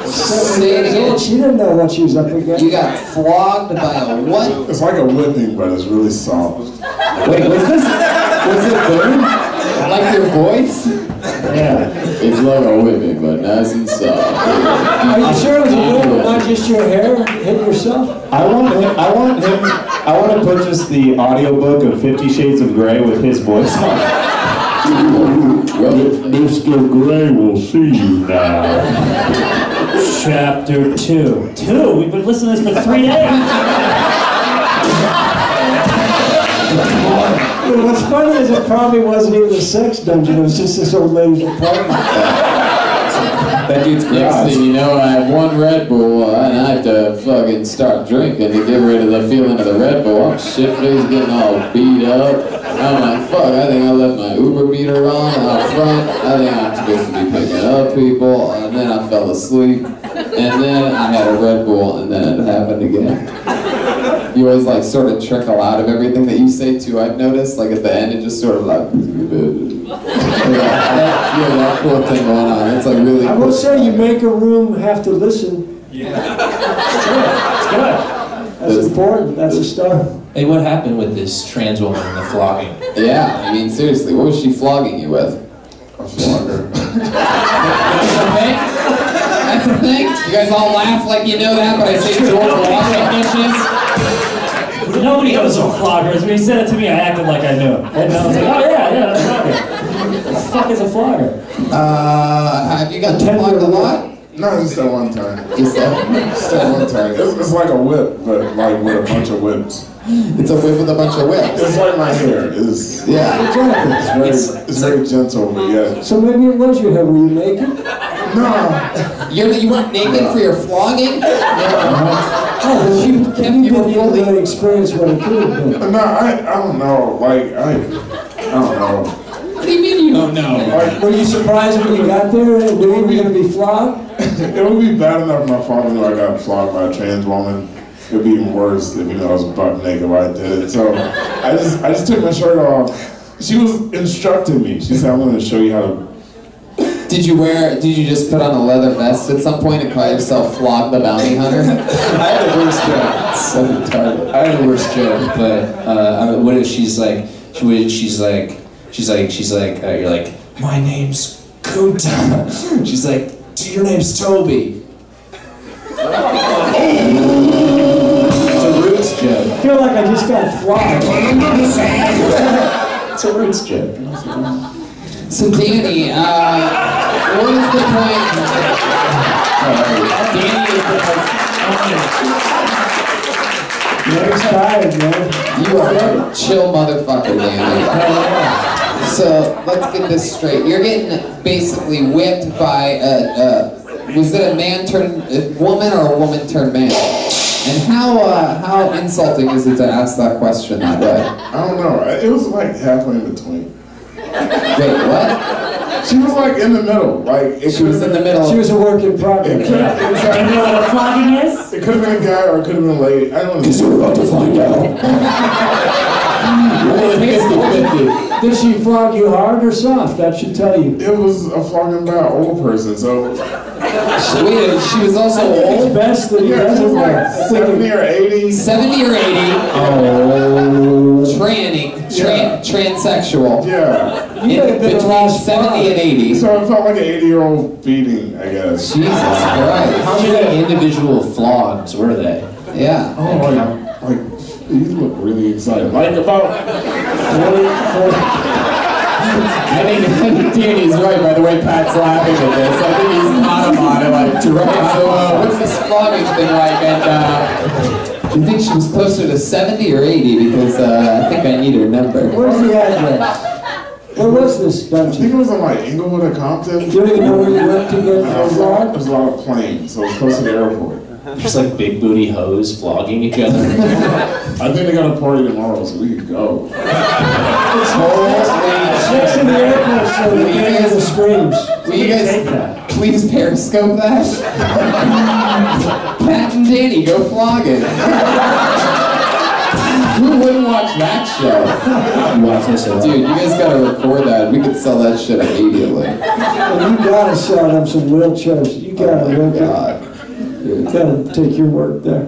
Say it again. She didn't know what she was up against. You got flogged by a what? It's like a whipping, but it's really soft. Wait, was it good? Like your voice? Yeah. It's like a whipping, but nice and soft. Are you sure it was a whip, not just your hair hitting yourself? I want to put just the audiobook of 50 Shades of Grey with his voice on. Mr. Grey will see you now. Chapter 2. 2? We've been listening to this for 3 days. What's funny is it probably wasn't even a sex dungeon, it was just this old lady's apartment. That dude's next thing you know, I have one Red Bull and I have to fucking start drinking to get rid of the feeling of the Red Bull. I'm shit-faced, getting all beat up. I'm like, fuck, I think I left my Uber meter on out front. I think I'm supposed to be picking up people. And then I fell asleep. And then I had a Red Bull and then it happened again. You always like sort of trickle out of everything that you say too, I've noticed. Like at the end it just sort of like that cool thing going on. It's like really I will say you make a room have to listen. Yeah. It's good. That's important. That's a start. Hey, what happened with this trans woman in the flogging? Yeah, I mean seriously, what was she flogging you with? A flogger. That's the thing? You guys all laugh like you know that, but I say George washing dishes. Nobody knows what flogger is. When he said it to me, I acted like I knew it. And I was like, oh yeah, that's flogger. What the fuck is a flogger? Have you gotten flogged a lot? No, just that one time. Just that one time. It's like a whip, but like with a bunch of whips. It's a whip with a bunch of whips. It's like my hair. It's, yeah. It's very gentle, but yeah. So maybe it was your hair. Were you naked? No. You weren't naked for your flogging? Oh, you didn't really experience what it could have been. No, I don't know. Like, I don't know. What do you mean you don't know? Like, were you surprised when you got there and knew you were going to be flogged? It would be bad enough if my father knew I got flogged by a trans woman. It would be even worse if I was butt naked while I did it. So I just took my shirt off. She was instructing me. She said, I'm going to show you how to. Did you just put on a leather vest at some point and call yourself Flog the Bounty Hunter? I had the worst joke. So retarded. I had the worst joke, but what if she's like, you're like, my name's Kunta. She's like, your name's Toby. It's a Roots joke. feel like I just got flogged. It's a roots joke. So Danny, what is the point? Danny is the You're tired, man. You are a chill motherfucker, Danny. So let's get this straight. You're getting basically whipped by was it a man turned woman or a woman turned man? And how insulting is it to ask that question that way? I don't know. It was like halfway in between. Wait, what? She was like in the middle. Like she was in the middle. She was a work in progress. Do you know what a flogging is? It could have been a guy or it could have been a lady. I don't know. Because we're about to find out. Did she flog you hard or soft? That should tell you. It was a flogging by an old person, so. Wait, she was also old? It's best that he does She was it like right. 70 or 80. 70 or 80. Oh. Transsexual. Yeah. Between 70 and 80. So it felt like an 80-year-old beating, I guess. Jesus Christ. How many individual flogs were they? Yeah. Oh, like you look really excited. Like about 40. I think Danny's right by the way Pat's laughing at this. I think he's caught him on it, like, right, so what's this flogging thing like? And do you think she was closer to 70 or 80? Because I think I need her number. Where's the address? Where was this dungeon? I think it was in like Inglewood or Compton. You don't even know where you went to get flogged? There's a lot of planes, so it's close to the airport. Just like big booty hoes flogging each other. I think they got a party tomorrow, so we could go. Chicks in the airport, so they can't hear the screams. Will you guys please Periscope that? Pat and Danny, go flogging. Who wouldn't watch that show? Dude, you guys gotta record that. We could sell that shit immediately. And you gotta sell them some wheelchairs. You gotta work it. You gotta take your work there.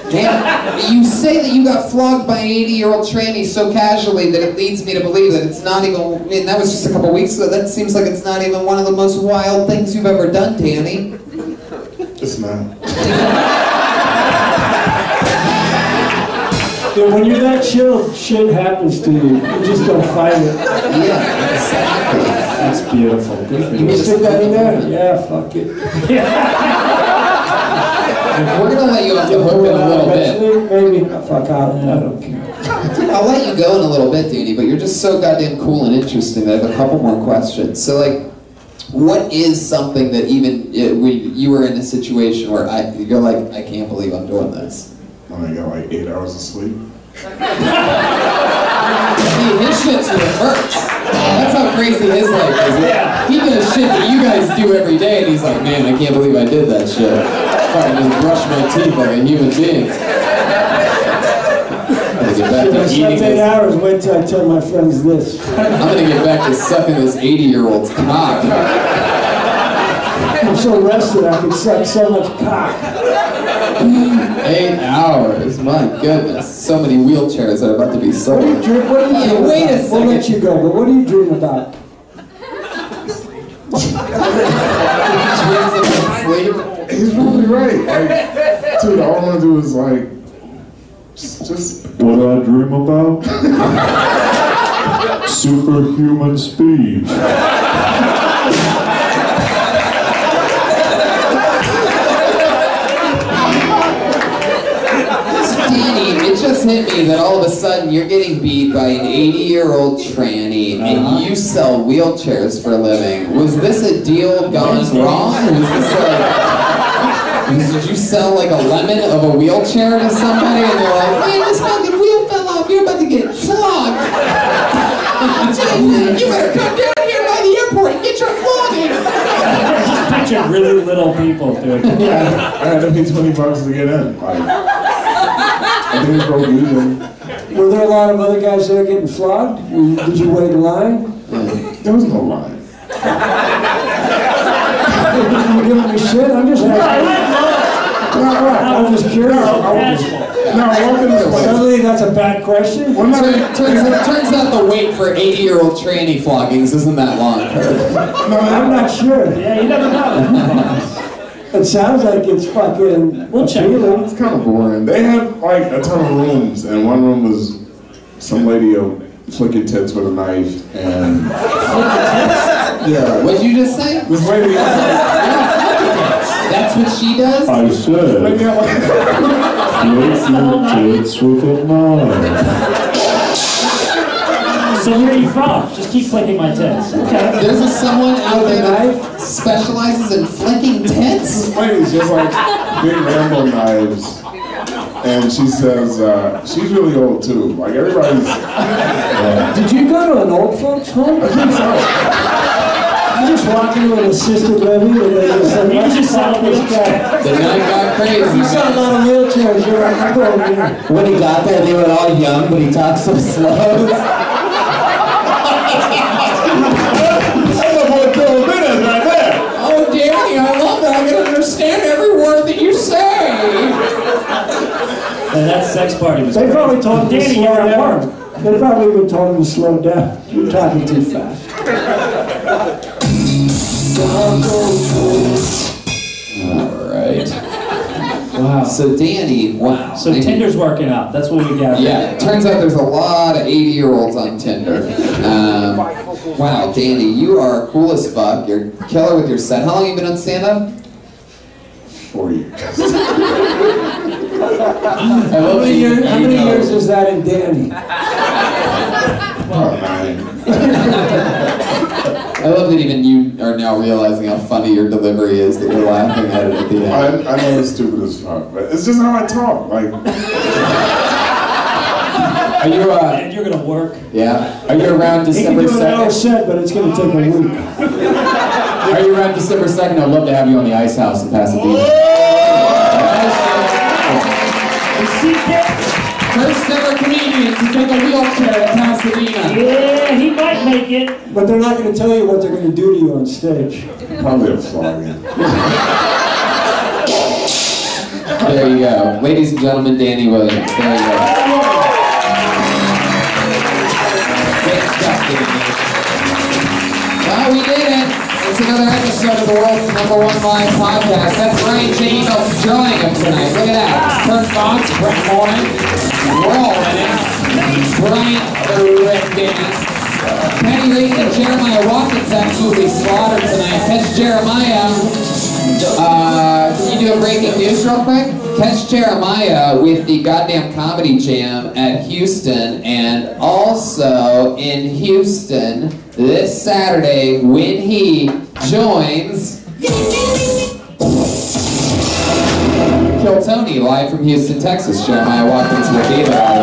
Damn, you say that you got flogged by an 80-year-old tranny so casually that it leads me to believe that it's not even, I mean, that was just a couple weeks ago, that seems like it's not even one of the most wild things you've ever done, Danny. It's not. Dude, when you're that chill, shit happens to you. You just don't fight it. Yeah, exactly. That's beautiful. Good for You you. stick that in there? Yeah, fuck it. We're gonna let you off the hook in a little bit. Maybe. Fuck out. I don't care. I'll let you go in a little bit, Danny, but you're just so goddamn cool and interesting that I have a couple more questions. So, like, what is something that even you were in a situation where you're like, I can't believe I'm doing this? When I got like 8 hours of sleep. See, his shit's reverse. That's how crazy his life is. He does shit that you guys do every day, and he's like, man, I can't believe I did that shit. Fucking just brush my teeth like a human being. I'm gonna get back to eating 8 this. hours, wait till I tell my friends this. I'm gonna get back to sucking this 80-year-old's cock. I'm so rested I could suck so much cock. 8 hours, my goodness. So many wheelchairs are about to be sold. What do you dream Wait a about? second. We'll let you go, but what do you dream about? He's probably right. Like, dude, all I want to do is like, just. What I dream about? Superhuman speed. Danny, it just hit me that all of a sudden you're getting beat by an 80-year-old tranny and you sell wheelchairs for a living. Was this a deal gone wrong? Was this did you sell like a lemon of a wheelchair to somebody and they're like, man, this fucking wheel fell off, you're about to get flogged. You better come down here by the airport and get your flogging. Just picture really little people doing it. Yeah, I had to pay $20 to get in. Like, I think we broke even. Were there a lot of other guys there getting flogged? Did you wait in line? There was no line. You giving me shit? I'm just asking. I'm just curious. No, welcome to this place. Suddenly that's a bad question? Turns out the wait for 80-year-old tranny floggings isn't that long. I'm not sure. Yeah, you never know. It sounds like it's fucking. We'll check it out. It's kind of boring. They had like a ton of rooms, and one room was some lady flicking tits with a knife, and yeah. What'd you just say? This lady. That's what she does? I said, flick your tits with a knife. So where are you from? Just keep flicking my tits. Okay. There's someone out there that specializes in flicking tits? This lady's just like big Rambo knives. And she says, she's really old too. Like everybody's. Did you go to an old folks home? I think so. You just walk into an assisted living and they just said, let's just follow this guy. The night got crazy. You saw a lot of wheelchairs. You're like, I'm going here. When he got there, they were all young, but he talked so slow. Oh, Danny, I love that. I can understand every word that you say. And that sex party was They probably told him to Danny, slow you're at down. work. They probably even told him to slow down. You're talking too fast. Alright. Wow. So Danny, wow. So Tinder's working out. That's what we got. Yeah, turns out there's a lot of 80-year-olds on Tinder. Wow, Danny, you are cool as fuck. You're killer with your set. How long have you been on stand-up? 4 years. How many years is that in Danny? About 9. I love that even you are now realizing how funny your delivery is, that you're laughing at it at the end. I know it's stupid as fuck, but it's just how I talk. Like, are you, and you're gonna work. Yeah. Are you around December 2nd? He can do an hour set, but it's gonna take a week. Are you around December 2nd? I'd love to have you on the Ice House in Pasadena. First ever comedian to take a wheelchair in Pasadena. Yeah, he might make it. But they're not going to tell you what they're going to do to you on stage. Probably a flogging. There you go. Ladies and gentlemen, Danny Williams. There you go. Great stuff, Danny. Well, we did it. It's another episode of the world's #1 live podcast. That's Brian J. Eagles joining us tonight. Look at that. Kurt Fox, Brett Morin. We're all in it. Brian Reagan. Patty Reagan and Jeremiah Watkins absolutely slaughtered tonight. Catch Jeremiah. Can you do a breaking news real quick? Catch Jeremiah with the goddamn Comedy Jam at Houston, and also in Houston this Saturday when he joins Kill Tony live from Houston, Texas. Jeremiah Watkins will be there.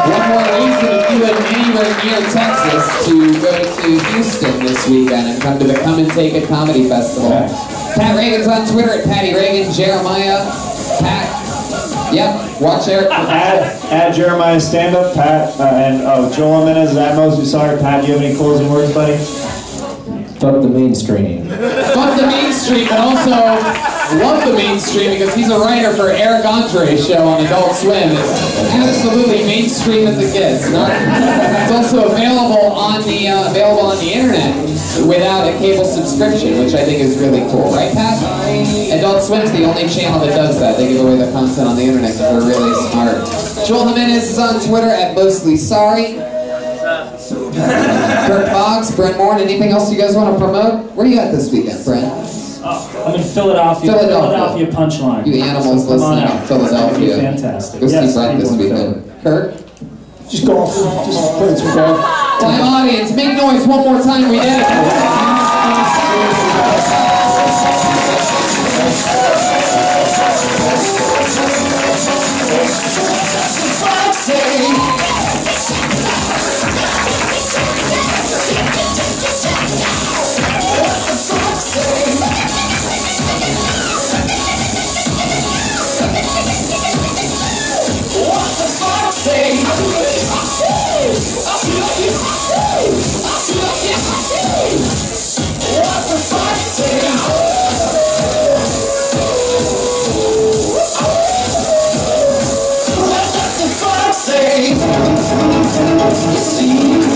One more reason if you live anywhere near Texas to go to Houston this weekend and come to the Come and Take It Comedy Festival. Pat Reagan's on Twitter at Patty Reagan. Jeremiah, Pat. Yep, watch Eric. Add Jeremiah stand-up, Pat, and Joel Jimenez, Atmos. Sorry, Pat, do you have any closing words, buddy? Fuck the mainstream. Fuck the mainstream, but also love the mainstream because he's a writer for Eric Andre's show on Adult Swim. It's absolutely mainstream as it gets. It's also available on the internet without a cable subscription, which I think is really cool, right, Pat? Adult Swim's the only channel that does that. They give away the content on the internet because they're really smart. Joel Jimenez is on Twitter at Mostly Sorry. Kurt Fox, Brent Morin, anything else you guys want to promote? Where are you at this weekend, Brent? I'm in Philadelphia. Philadelphia Punchline. You animals so listening in Philadelphia. Fantastic. Go see Yes, Brent this people in weekend. Kurt? Just golf. Just play some golf. Time audience, make noise one more time. We did it. See